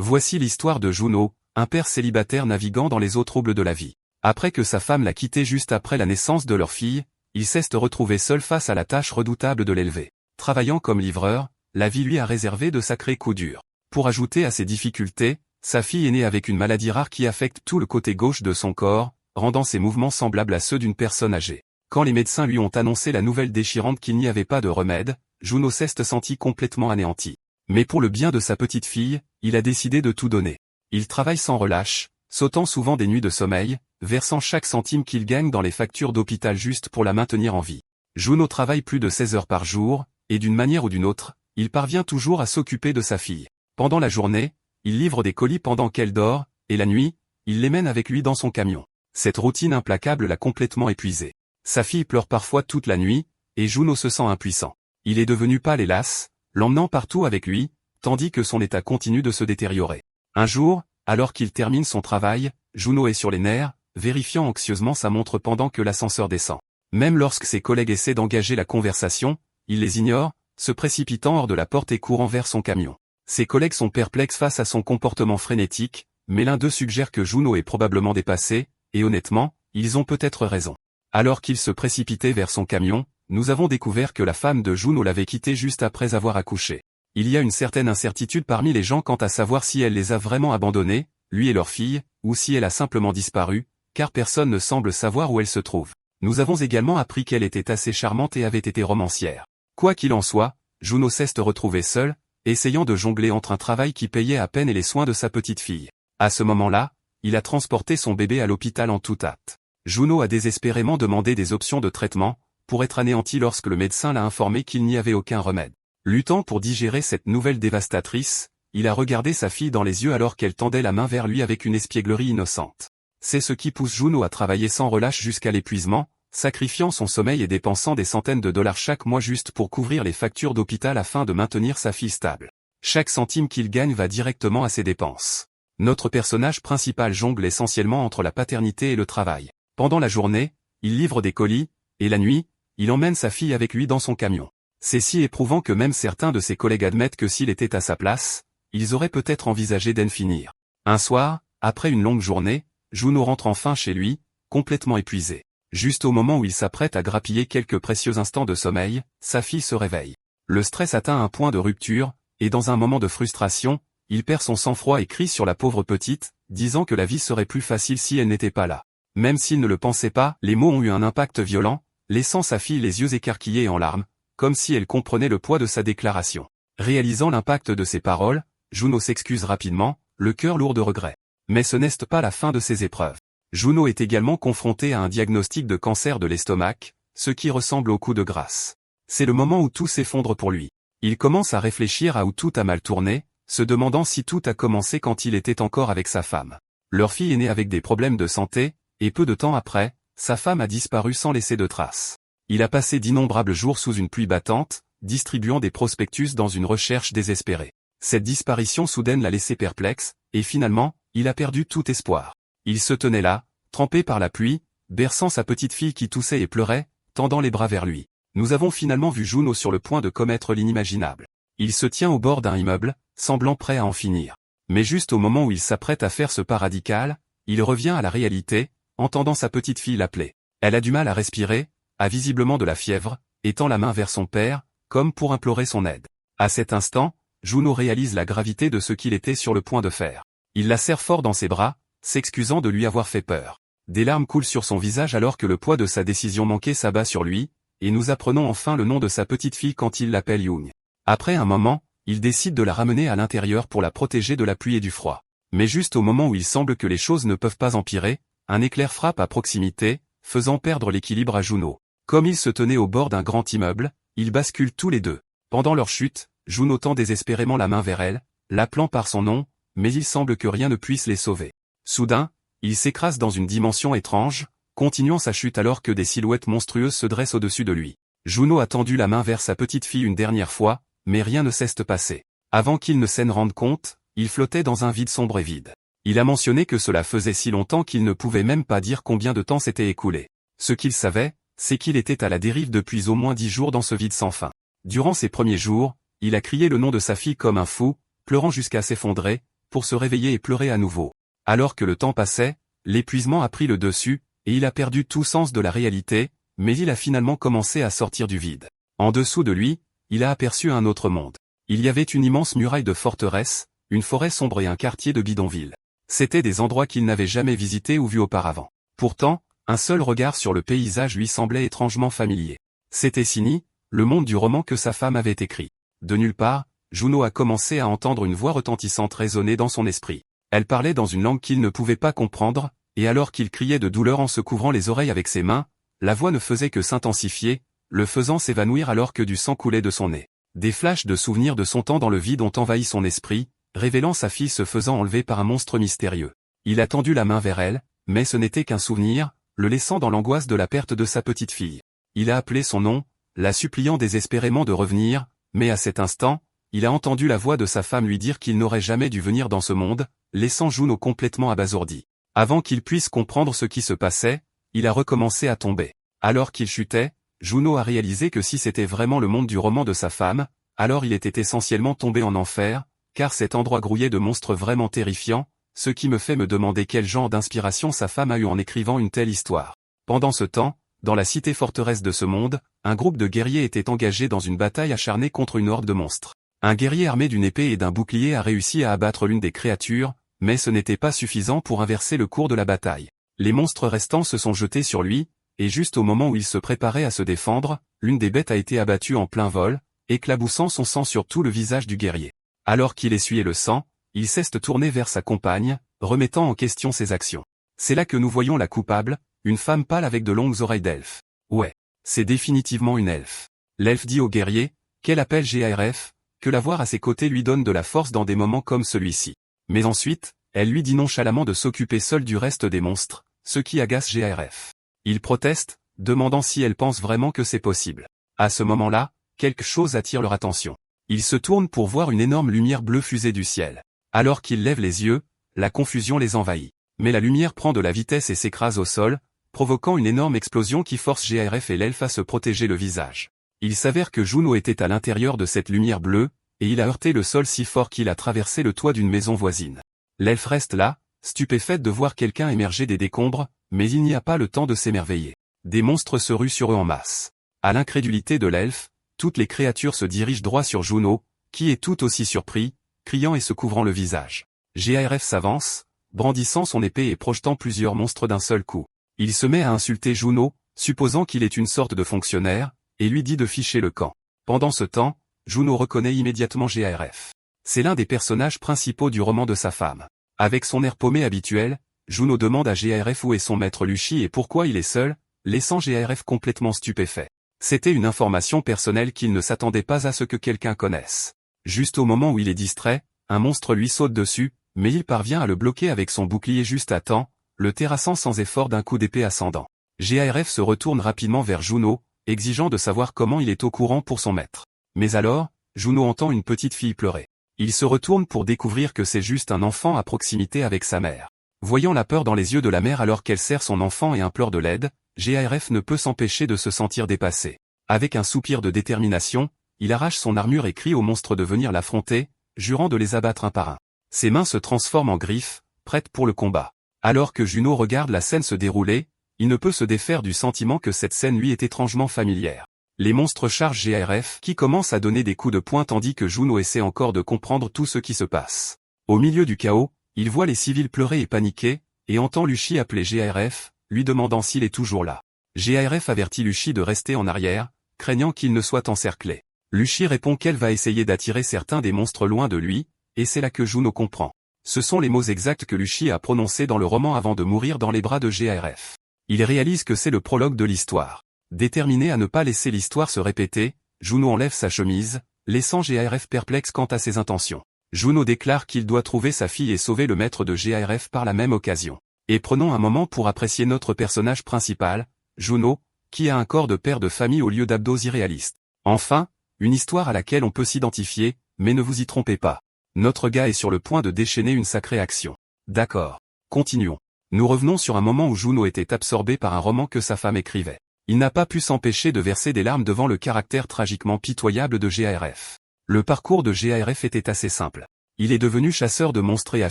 Voici l'histoire de Juno, un père célibataire naviguant dans les eaux troubles de la vie. Après que sa femme l'a quitté juste après la naissance de leur fille, il s'est retrouvé seul face à la tâche redoutable de l'élever. Travaillant comme livreur, la vie lui a réservé de sacrés coups durs. Pour ajouter à ses difficultés, sa fille est née avec une maladie rare qui affecte tout le côté gauche de son corps, rendant ses mouvements semblables à ceux d'une personne âgée. Quand les médecins lui ont annoncé la nouvelle déchirante qu'il n'y avait pas de remède, Juno s'est senti complètement anéanti. Mais pour le bien de sa petite fille, il a décidé de tout donner. Il travaille sans relâche, sautant souvent des nuits de sommeil, versant chaque centime qu'il gagne dans les factures d'hôpital juste pour la maintenir en vie. Juno travaille plus de 16 heures par jour, et d'une manière ou d'une autre, il parvient toujours à s'occuper de sa fille. Pendant la journée, il livre des colis pendant qu'elle dort, et la nuit, il les mène avec lui dans son camion. Cette routine implacable l'a complètement épuisé. Sa fille pleure parfois toute la nuit, et Juno se sent impuissant. Il est devenu pâle et las, l'emmenant partout avec lui, tandis que son état continue de se détériorer. Un jour, alors qu'il termine son travail, Juno est sur les nerfs, vérifiant anxieusement sa montre pendant que l'ascenseur descend. Même lorsque ses collègues essaient d'engager la conversation, il les ignore, se précipitant hors de la porte et courant vers son camion. Ses collègues sont perplexes face à son comportement frénétique, mais l'un d'eux suggère que Juno est probablement dépassé, et honnêtement, ils ont peut-être raison. Alors qu'il se précipitait vers son camion, nous avons découvert que la femme de Juno l'avait quitté juste après avoir accouché. Il y a une certaine incertitude parmi les gens quant à savoir si elle les a vraiment abandonnés, lui et leur fille, ou si elle a simplement disparu, car personne ne semble savoir où elle se trouve. Nous avons également appris qu'elle était assez charmante et avait été romancière. Quoi qu'il en soit, Juno s'est retrouvée seule, essayant de jongler entre un travail qui payait à peine et les soins de sa petite fille. À ce moment-là, il a transporté son bébé à l'hôpital en toute hâte. Juno a désespérément demandé des options de traitement, pour être anéanti lorsque le médecin l'a informé qu'il n'y avait aucun remède. Luttant pour digérer cette nouvelle dévastatrice, il a regardé sa fille dans les yeux alors qu'elle tendait la main vers lui avec une espièglerie innocente. C'est ce qui pousse Juno à travailler sans relâche jusqu'à l'épuisement, sacrifiant son sommeil et dépensant des centaines de dollars chaque mois juste pour couvrir les factures d'hôpital afin de maintenir sa fille stable. Chaque centime qu'il gagne va directement à ses dépenses. Notre personnage principal jongle essentiellement entre la paternité et le travail. Pendant la journée, il livre des colis, et la nuit, il emmène sa fille avec lui dans son camion. C'est si éprouvant que même certains de ses collègues admettent que s'il était à sa place, ils auraient peut-être envisagé d'en finir. Un soir, après une longue journée, Juno rentre enfin chez lui, complètement épuisé. Juste au moment où il s'apprête à grappiller quelques précieux instants de sommeil, sa fille se réveille. Le stress atteint un point de rupture, et dans un moment de frustration, il perd son sang-froid et crie sur la pauvre petite, disant que la vie serait plus facile si elle n'était pas là. Même s'il ne le pensait pas, les mots ont eu un impact violent, laissant sa fille les yeux écarquillés et en larmes, comme si elle comprenait le poids de sa déclaration. Réalisant l'impact de ses paroles, Juno s'excuse rapidement, le cœur lourd de regrets. Mais ce n'est pas la fin de ses épreuves. Juno est également confronté à un diagnostic de cancer de l'estomac, ce qui ressemble au coup de grâce. C'est le moment où tout s'effondre pour lui. Il commence à réfléchir à où tout a mal tourné, se demandant si tout a commencé quand il était encore avec sa femme. Leur fille est née avec des problèmes de santé, et peu de temps après, sa femme a disparu sans laisser de traces. Il a passé d'innombrables jours sous une pluie battante, distribuant des prospectus dans une recherche désespérée. Cette disparition soudaine l'a laissé perplexe, et finalement, il a perdu tout espoir. Il se tenait là, trempé par la pluie, berçant sa petite fille qui toussait et pleurait, tendant les bras vers lui. Nous avons finalement vu Juno sur le point de commettre l'inimaginable. Il se tient au bord d'un immeuble, semblant prêt à en finir. Mais juste au moment où il s'apprête à faire ce pas radical, il revient à la réalité, entendant sa petite fille l'appeler. Elle a du mal à respirer, a visiblement de la fièvre, et tend la main vers son père, comme pour implorer son aide. À cet instant, Juno réalise la gravité de ce qu'il était sur le point de faire. Il la serre fort dans ses bras, s'excusant de lui avoir fait peur. Des larmes coulent sur son visage alors que le poids de sa décision manquée s'abat sur lui, et nous apprenons enfin le nom de sa petite fille quand il l'appelle Young. Après un moment, il décide de la ramener à l'intérieur pour la protéger de la pluie et du froid. Mais juste au moment où il semble que les choses ne peuvent pas empirer, un éclair frappe à proximité, faisant perdre l'équilibre à Juno. Comme ils se tenaient au bord d'un grand immeuble, ils basculent tous les deux. Pendant leur chute, Juno tend désespérément la main vers elle, l'appelant par son nom, mais il semble que rien ne puisse les sauver. Soudain, il s'écrase dans une dimension étrange, continuant sa chute alors que des silhouettes monstrueuses se dressent au-dessus de lui. Juno a tendu la main vers sa petite fille une dernière fois, mais rien ne s'est passé. Avant qu'il ne s'en rende compte, il flottait dans un vide sombre et vide. Il a mentionné que cela faisait si longtemps qu'il ne pouvait même pas dire combien de temps s'était écoulé. Ce qu'il savait, c'est qu'il était à la dérive depuis au moins 10 jours dans ce vide sans fin. Durant ces premiers jours, il a crié le nom de sa fille comme un fou, pleurant jusqu'à s'effondrer, pour se réveiller et pleurer à nouveau. Alors que le temps passait, l'épuisement a pris le dessus, et il a perdu tout sens de la réalité, mais il a finalement commencé à sortir du vide. En dessous de lui, il a aperçu un autre monde. Il y avait une immense muraille de forteresse, une forêt sombre et un quartier de bidonville. C'étaient des endroits qu'il n'avait jamais visités ou vus auparavant. Pourtant, un seul regard sur le paysage lui semblait étrangement familier. C'était Sini, le monde du roman que sa femme avait écrit. De nulle part, Juno a commencé à entendre une voix retentissante résonner dans son esprit. Elle parlait dans une langue qu'il ne pouvait pas comprendre, et alors qu'il criait de douleur en se couvrant les oreilles avec ses mains, la voix ne faisait que s'intensifier, le faisant s'évanouir alors que du sang coulait de son nez. Des flashs de souvenirs de son temps dans le vide ont envahi son esprit, révélant sa fille se faisant enlever par un monstre mystérieux. Il a tendu la main vers elle, mais ce n'était qu'un souvenir, le laissant dans l'angoisse de la perte de sa petite fille. Il a appelé son nom, la suppliant désespérément de revenir, mais à cet instant, il a entendu la voix de sa femme lui dire qu'il n'aurait jamais dû venir dans ce monde, laissant Juno complètement abasourdi. Avant qu'il puisse comprendre ce qui se passait, il a recommencé à tomber. Alors qu'il chutait, Juno a réalisé que si c'était vraiment le monde du roman de sa femme, alors il était essentiellement tombé en enfer, car cet endroit grouillait de monstres vraiment terrifiants, ce qui me fait me demander quel genre d'inspiration sa femme a eu en écrivant une telle histoire. Pendant ce temps, dans la cité forteresse de ce monde, un groupe de guerriers était engagé dans une bataille acharnée contre une horde de monstres. Un guerrier armé d'une épée et d'un bouclier a réussi à abattre l'une des créatures, mais ce n'était pas suffisant pour inverser le cours de la bataille. Les monstres restants se sont jetés sur lui, et juste au moment où il se préparait à se défendre, l'une des bêtes a été abattue en plein vol, éclaboussant son sang sur tout le visage du guerrier. Alors qu'il essuyait le sang, il s'est tourné vers sa compagne, remettant en question ses actions. C'est là que nous voyons la coupable, une femme pâle avec de longues oreilles d'elfe. Ouais, c'est définitivement une elfe. L'elfe dit au guerrier, qu'elle appelle GARF, que la voir à ses côtés lui donne de la force dans des moments comme celui-ci. Mais ensuite, elle lui dit nonchalamment de s'occuper seule du reste des monstres, ce qui agace GARF. Il proteste, demandant si elle pense vraiment que c'est possible. À ce moment-là, quelque chose attire leur attention. Ils se tournent pour voir une énorme lumière bleue fuser du ciel. Alors qu'ils lèvent les yeux, la confusion les envahit. Mais la lumière prend de la vitesse et s'écrase au sol, provoquant une énorme explosion qui force GARF et l'elfe à se protéger le visage. Il s'avère que Juno était à l'intérieur de cette lumière bleue, et il a heurté le sol si fort qu'il a traversé le toit d'une maison voisine. L'elfe reste là, stupéfaite de voir quelqu'un émerger des décombres, mais il n'y a pas le temps de s'émerveiller. Des monstres se ruent sur eux en masse. À l'incrédulité de l'elfe, toutes les créatures se dirigent droit sur Juno, qui est tout aussi surpris, criant et se couvrant le visage. GARF s'avance, brandissant son épée et projetant plusieurs monstres d'un seul coup. Il se met à insulter Juno, supposant qu'il est une sorte de fonctionnaire, et lui dit de ficher le camp. Pendant ce temps, Juno reconnaît immédiatement GARF. C'est l'un des personnages principaux du roman de sa femme. Avec son air paumé habituel, Juno demande à GARF où est son maître Luchi et pourquoi il est seul, laissant GARF complètement stupéfait. C'était une information personnelle qu'il ne s'attendait pas à ce que quelqu'un connaisse. Juste au moment où il est distrait, un monstre lui saute dessus, mais il parvient à le bloquer avec son bouclier juste à temps, le terrassant sans effort d'un coup d'épée ascendant. GARF se retourne rapidement vers Juno, exigeant de savoir comment il est au courant pour son maître. Mais alors, Juno entend une petite fille pleurer. Il se retourne pour découvrir que c'est juste un enfant à proximité avec sa mère. Voyant la peur dans les yeux de la mère alors qu'elle serre son enfant et implore de l'aide, GARF ne peut s'empêcher de se sentir dépassé. Avec un soupir de détermination, il arrache son armure et crie aux monstres de venir l'affronter, jurant de les abattre un par un. Ses mains se transforment en griffes, prêtes pour le combat. Alors que Juno regarde la scène se dérouler, il ne peut se défaire du sentiment que cette scène lui est étrangement familière. Les monstres chargent GARF qui commence à donner des coups de poing tandis que Juno essaie encore de comprendre tout ce qui se passe. Au milieu du chaos, il voit les civils pleurer et paniquer, et entend Luchi appeler GARF, lui demandant s'il est toujours là. GARF avertit Luchi de rester en arrière, craignant qu'il ne soit encerclé. Luchi répond qu'elle va essayer d'attirer certains des monstres loin de lui, et c'est là que Juno comprend. Ce sont les mots exacts que Luchi a prononcés dans le roman avant de mourir dans les bras de GARF. Il réalise que c'est le prologue de l'histoire. Déterminé à ne pas laisser l'histoire se répéter, Juno enlève sa chemise, laissant GARF perplexe quant à ses intentions. Juno déclare qu'il doit trouver sa fille et sauver le maître de GARF par la même occasion. Et prenons un moment pour apprécier notre personnage principal, Juno, qui a un corps de père de famille au lieu d'abdos irréalistes. Enfin, une histoire à laquelle on peut s'identifier, mais ne vous y trompez pas. Notre gars est sur le point de déchaîner une sacrée action. D'accord. Continuons. Nous revenons sur un moment où Juno était absorbé par un roman que sa femme écrivait. Il n'a pas pu s'empêcher de verser des larmes devant le caractère tragiquement pitoyable de GARF. Le parcours de GARF était assez simple. Il est devenu chasseur de monstres et a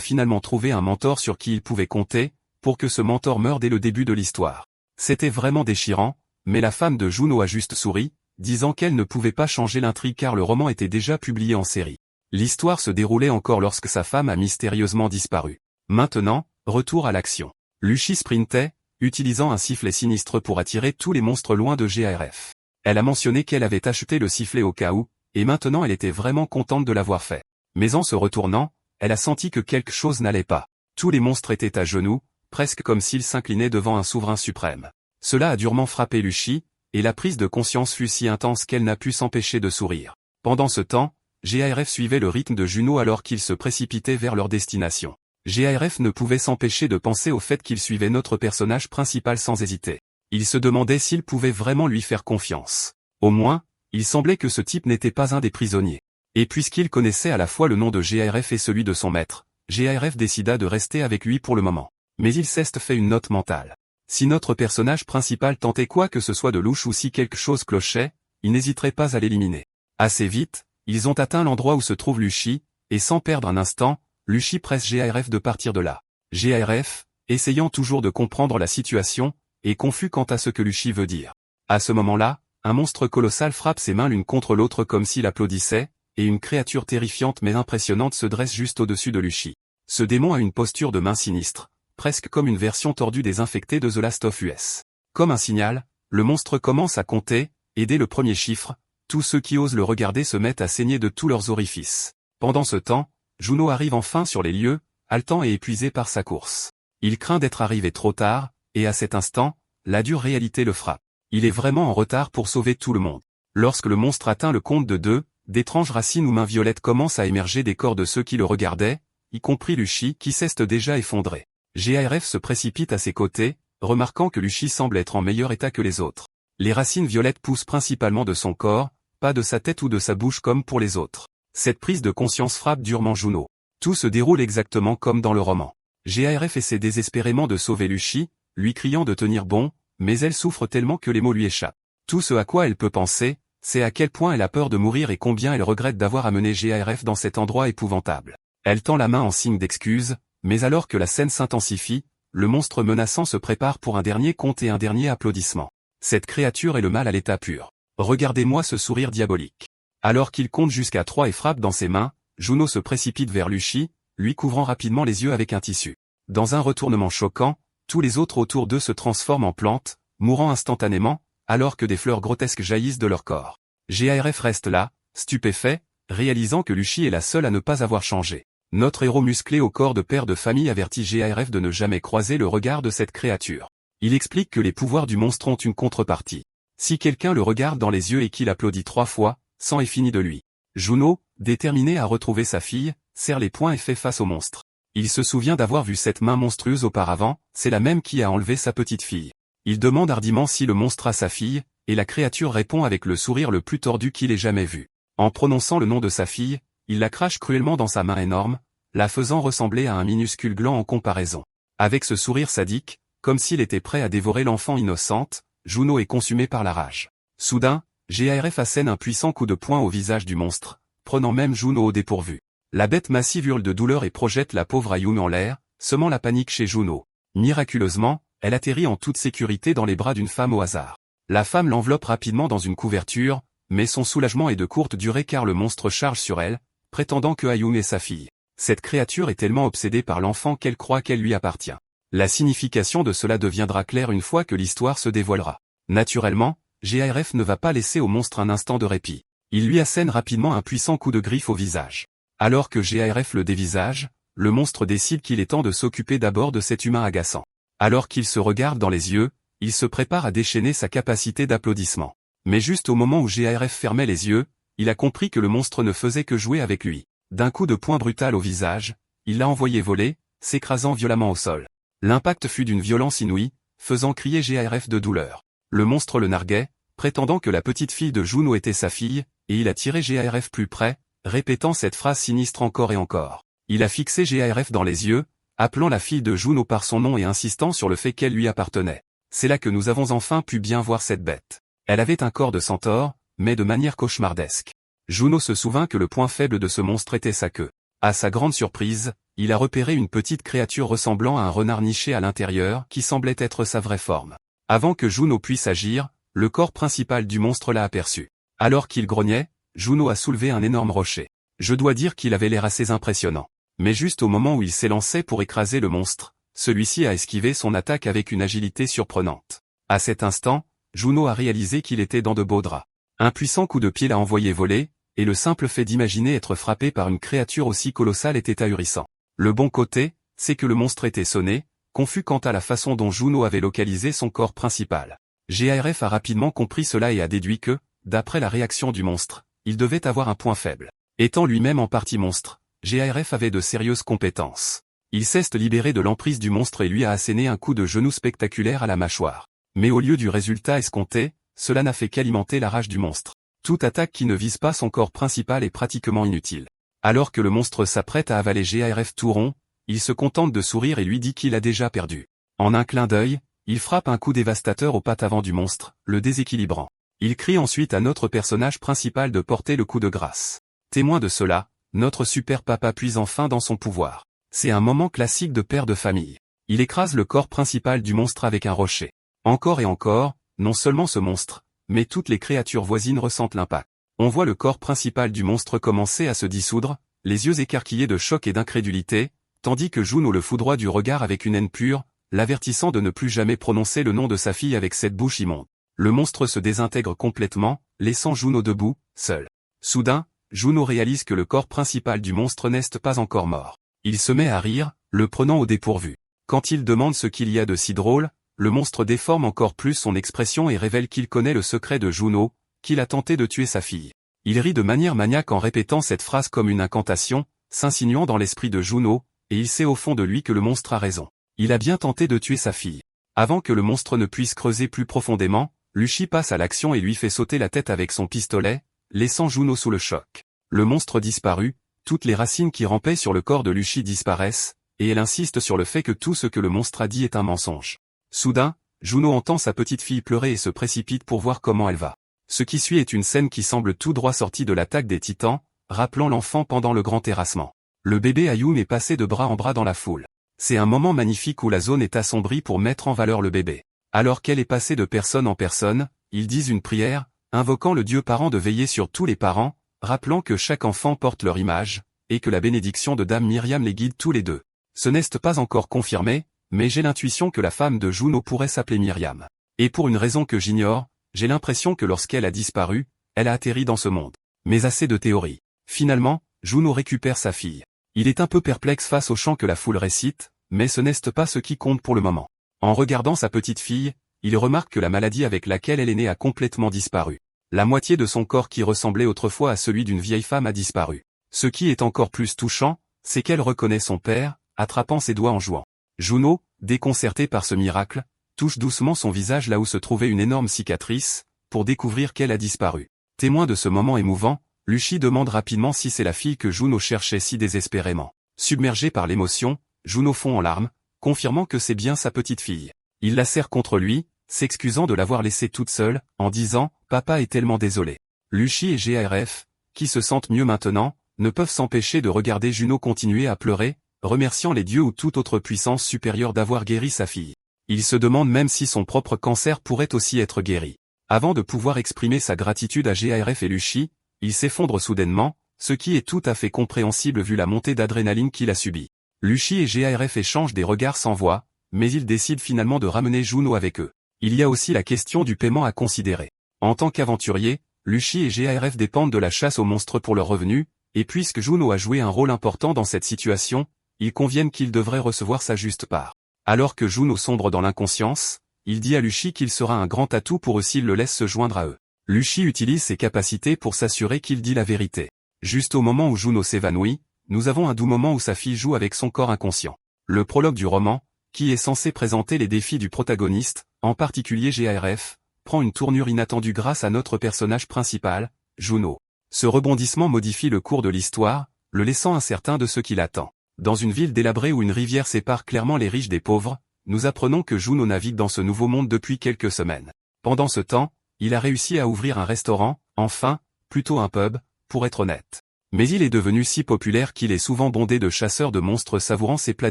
finalement trouvé un mentor sur qui il pouvait compter, pour que ce mentor meure dès le début de l'histoire. C'était vraiment déchirant, mais la femme de Juno a juste souri, disant qu'elle ne pouvait pas changer l'intrigue car le roman était déjà publié en série. L'histoire se déroulait encore lorsque sa femme a mystérieusement disparu. Maintenant, retour à l'action. Lucy sprintait, utilisant un sifflet sinistre pour attirer tous les monstres loin de GARF. Elle a mentionné qu'elle avait acheté le sifflet au cas où, et maintenant elle était vraiment contente de l'avoir fait. Mais en se retournant, elle a senti que quelque chose n'allait pas. Tous les monstres étaient à genoux, presque comme s'ils s'inclinaient devant un souverain suprême. Cela a durement frappé Lucy, et la prise de conscience fut si intense qu'elle n'a pu s'empêcher de sourire. Pendant ce temps, GARF suivait le rythme de Juno alors qu'ils se précipitaient vers leur destination. GARF ne pouvait s'empêcher de penser au fait qu'il suivait notre personnage principal sans hésiter. Il se demandait s'il pouvait vraiment lui faire confiance. Au moins, il semblait que ce type n'était pas un des prisonniers. Et puisqu'il connaissait à la fois le nom de GARF et celui de son maître, GARF décida de rester avec lui pour le moment. Mais il s'est fait une note mentale. Si notre personnage principal tentait quoi que ce soit de louche ou si quelque chose clochait, il n'hésiterait pas à l'éliminer. Assez vite, ils ont atteint l'endroit où se trouve Lucy, et sans perdre un instant, Lucy presse GARF de partir de là. GARF, essayant toujours de comprendre la situation, est confus quant à ce que Lucy veut dire. À ce moment-là, un monstre colossal frappe ses mains l'une contre l'autre comme s'il applaudissait, et une créature terrifiante mais impressionnante se dresse juste au-dessus de Lucy. Ce démon a une posture de main sinistre, presque comme une version tordue des infectés de The Last of Us. Comme un signal, le monstre commence à compter, et dès le premier chiffre, tous ceux qui osent le regarder se mettent à saigner de tous leurs orifices. Pendant ce temps, Juno arrive enfin sur les lieux, haletant et épuisé par sa course. Il craint d'être arrivé trop tard, et à cet instant, la dure réalité le frappe. Il est vraiment en retard pour sauver tout le monde. Lorsque le monstre atteint le compte de 2, d'étranges racines ou mains violettes commencent à émerger des corps de ceux qui le regardaient, y compris Lucy qui s'est déjà effondré. GARF se précipite à ses côtés, remarquant que Lucy semble être en meilleur état que les autres. Les racines violettes poussent principalement de son corps, pas de sa tête ou de sa bouche comme pour les autres. Cette prise de conscience frappe durement Juno. Tout se déroule exactement comme dans le roman. GARF essaie désespérément de sauver Lucy, lui criant de tenir bon, mais elle souffre tellement que les mots lui échappent. Tout ce à quoi elle peut penser, c'est à quel point elle a peur de mourir et combien elle regrette d'avoir amené GARF dans cet endroit épouvantable. Elle tend la main en signe d'excuse, mais alors que la scène s'intensifie, le monstre menaçant se prépare pour un dernier compte et un dernier applaudissement. Cette créature est le mal à l'état pur. Regardez-moi ce sourire diabolique. Alors qu'il compte jusqu'à 3 et frappe dans ses mains, Juno se précipite vers Lucy, lui couvrant rapidement les yeux avec un tissu. Dans un retournement choquant, tous les autres autour d'eux se transforment en plantes, mourant instantanément, alors que des fleurs grotesques jaillissent de leur corps. GARF reste là, stupéfait, réalisant que Lucy est la seule à ne pas avoir changé. Notre héros musclé au corps de père de famille avertit GARF de ne jamais croiser le regard de cette créature. Il explique que les pouvoirs du monstre ont une contrepartie. Si quelqu'un le regarde dans les yeux et qu'il applaudit 3 fois, c'en est fini de lui. Juno, déterminé à retrouver sa fille, serre les poings et fait face au monstre. Il se souvient d'avoir vu cette main monstrueuse auparavant, c'est la même qui a enlevé sa petite fille. Il demande hardiment si le monstre a sa fille, et la créature répond avec le sourire le plus tordu qu'il ait jamais vu. En prononçant le nom de sa fille, il la crache cruellement dans sa main énorme, la faisant ressembler à un minuscule gland en comparaison. Avec ce sourire sadique, comme s'il était prêt à dévorer l'enfant innocente, Juno est consumé par la rage. Soudain, GARF assène un puissant coup de poing au visage du monstre, prenant même Juno au dépourvu. La bête massive hurle de douleur et projette la pauvre Ayumi en l'air, semant la panique chez Juno. Miraculeusement, elle atterrit en toute sécurité dans les bras d'une femme au hasard. La femme l'enveloppe rapidement dans une couverture, mais son soulagement est de courte durée car le monstre charge sur elle, prétendant que Ayumi est sa fille. Cette créature est tellement obsédée par l'enfant qu'elle croit qu'elle lui appartient. La signification de cela deviendra claire une fois que l'histoire se dévoilera. Naturellement, GARF ne va pas laisser au monstre un instant de répit. Il lui assène rapidement un puissant coup de griffe au visage. Alors que GARF le dévisage, le monstre décide qu'il est temps de s'occuper d'abord de cet humain agaçant. Alors qu'il se regarde dans les yeux, il se prépare à déchaîner sa capacité d'applaudissement. Mais juste au moment où GARF fermait les yeux, il a compris que le monstre ne faisait que jouer avec lui. D'un coup de poing brutal au visage, il l'a envoyé voler, s'écrasant violemment au sol. L'impact fut d'une violence inouïe, faisant crier GARF de douleur. Le monstre le narguait, prétendant que la petite fille de Juno était sa fille, et il a tiré GARF plus près, répétant cette phrase sinistre encore et encore. Il a fixé GARF dans les yeux, appelant la fille de Juno par son nom et insistant sur le fait qu'elle lui appartenait. C'est là que nous avons enfin pu bien voir cette bête. Elle avait un corps de centaure, mais de manière cauchemardesque. Juno se souvint que le point faible de ce monstre était sa queue. À sa grande surprise, il a repéré une petite créature ressemblant à un renard niché à l'intérieur qui semblait être sa vraie forme. Avant que Juno puisse agir, le corps principal du monstre l'a aperçu. Alors qu'il grognait, Juno a soulevé un énorme rocher. Je dois dire qu'il avait l'air assez impressionnant. Mais juste au moment où il s'élançait pour écraser le monstre, celui-ci a esquivé son attaque avec une agilité surprenante. À cet instant, Juno a réalisé qu'il était dans de beaux draps. Un puissant coup de pied l'a envoyé voler, et le simple fait d'imaginer être frappé par une créature aussi colossale était ahurissant. Le bon côté, c'est que le monstre était sonné, confus quant à la façon dont Juno avait localisé son corps principal. GARF a rapidement compris cela et a déduit que, d'après la réaction du monstre, il devait avoir un point faible. Étant lui-même en partie monstre, GARF avait de sérieuses compétences. Il s'est libéré de l'emprise du monstre et lui a asséné un coup de genou spectaculaire à la mâchoire. Mais au lieu du résultat escompté, cela n'a fait qu'alimenter la rage du monstre. Toute attaque qui ne vise pas son corps principal est pratiquement inutile. Alors que le monstre s'apprête à avaler GARF tout rond, il se contente de sourire et lui dit qu'il a déjà perdu. En un clin d'œil, il frappe un coup dévastateur aux pattes avant du monstre, le déséquilibrant. Il crie ensuite à notre personnage principal de porter le coup de grâce. Témoin de cela, notre super papa puise enfin dans son pouvoir. C'est un moment classique de père de famille. Il écrase le corps principal du monstre avec un rocher. Encore et encore, non seulement ce monstre, mais toutes les créatures voisines ressentent l'impact. On voit le corps principal du monstre commencer à se dissoudre, les yeux écarquillés de choc et d'incrédulité, tandis que Juno le foudroie du regard avec une haine pure, l'avertissant de ne plus jamais prononcer le nom de sa fille avec cette bouche immonde. Le monstre se désintègre complètement, laissant Juno debout, seul. Soudain, Juno réalise que le corps principal du monstre n'est pas encore mort. Il se met à rire, le prenant au dépourvu. Quand il demande ce qu'il y a de si drôle, le monstre déforme encore plus son expression et révèle qu'il connaît le secret de Juno, qu'il a tenté de tuer sa fille. Il rit de manière maniaque en répétant cette phrase comme une incantation, s'insinuant dans l'esprit de Juno, et il sait au fond de lui que le monstre a raison. Il a bien tenté de tuer sa fille. Avant que le monstre ne puisse creuser plus profondément, Luchi passe à l'action et lui fait sauter la tête avec son pistolet, laissant Juno sous le choc. Le monstre disparut, toutes les racines qui rampaient sur le corps de Luchi disparaissent, et elle insiste sur le fait que tout ce que le monstre a dit est un mensonge. Soudain, Juno entend sa petite fille pleurer et se précipite pour voir comment elle va. Ce qui suit est une scène qui semble tout droit sortie de l'attaque des Titans, rappelant l'enfant pendant le grand terrassement. Le bébé Ayum est passé de bras en bras dans la foule. C'est un moment magnifique où la zone est assombrie pour mettre en valeur le bébé. Alors qu'elle est passée de personne en personne, ils disent une prière, invoquant le Dieu parent de veiller sur tous les parents, rappelant que chaque enfant porte leur image, et que la bénédiction de Dame Myriam les guide tous les deux. Ce n'est pas encore confirmé, mais j'ai l'intuition que la femme de Juno pourrait s'appeler Myriam. Et pour une raison que j'ignore, j'ai l'impression que lorsqu'elle a disparu, elle a atterri dans ce monde. Mais assez de théories. Finalement, Juno récupère sa fille. Il est un peu perplexe face au chant que la foule récite, mais ce n'est pas ce qui compte pour le moment. En regardant sa petite fille, il remarque que la maladie avec laquelle elle est née a complètement disparu. La moitié de son corps qui ressemblait autrefois à celui d'une vieille femme a disparu. Ce qui est encore plus touchant, c'est qu'elle reconnaît son père, attrapant ses doigts en jouant. Juno, déconcertée par ce miracle, touche doucement son visage là où se trouvait une énorme cicatrice, pour découvrir qu'elle a disparu. Témoin de ce moment émouvant, Luchi demande rapidement si c'est la fille que Juno cherchait si désespérément. Submergé par l'émotion, Juno fond en larmes, confirmant que c'est bien sa petite fille. Il la serre contre lui, s'excusant de l'avoir laissée toute seule, en disant « Papa est tellement désolé ». Luchi et GARF, qui se sentent mieux maintenant, ne peuvent s'empêcher de regarder Juno continuer à pleurer, remerciant les dieux ou toute autre puissance supérieure d'avoir guéri sa fille. Il se demande même si son propre cancer pourrait aussi être guéri. Avant de pouvoir exprimer sa gratitude à GARF et Luchi, il s'effondre soudainement, ce qui est tout à fait compréhensible vu la montée d'adrénaline qu'il a subie. Luchi et GARF échangent des regards sans voix, mais ils décident finalement de ramener Juno avec eux. Il y a aussi la question du paiement à considérer. En tant qu'aventurier, Luchi et GARF dépendent de la chasse aux monstres pour leurs revenus, et puisque Juno a joué un rôle important dans cette situation, ils conviennent qu'il devrait recevoir sa juste part. Alors que Juno sombre dans l'inconscience, il dit à Luchi qu'il sera un grand atout pour eux s'il le laisse se joindre à eux. Luchi utilise ses capacités pour s'assurer qu'il dit la vérité. Juste au moment où Juno s'évanouit, nous avons un doux moment où sa fille joue avec son corps inconscient. Le prologue du roman, qui est censé présenter les défis du protagoniste, en particulier GARF, prend une tournure inattendue grâce à notre personnage principal, Juno. Ce rebondissement modifie le cours de l'histoire, le laissant incertain de ce qui l'attend. Dans une ville délabrée où une rivière sépare clairement les riches des pauvres, nous apprenons que Juno navigue dans ce nouveau monde depuis quelques semaines. Pendant ce temps, il a réussi à ouvrir un restaurant, enfin, plutôt un pub, pour être honnête. Mais il est devenu si populaire qu'il est souvent bondé de chasseurs de monstres savourant ses plats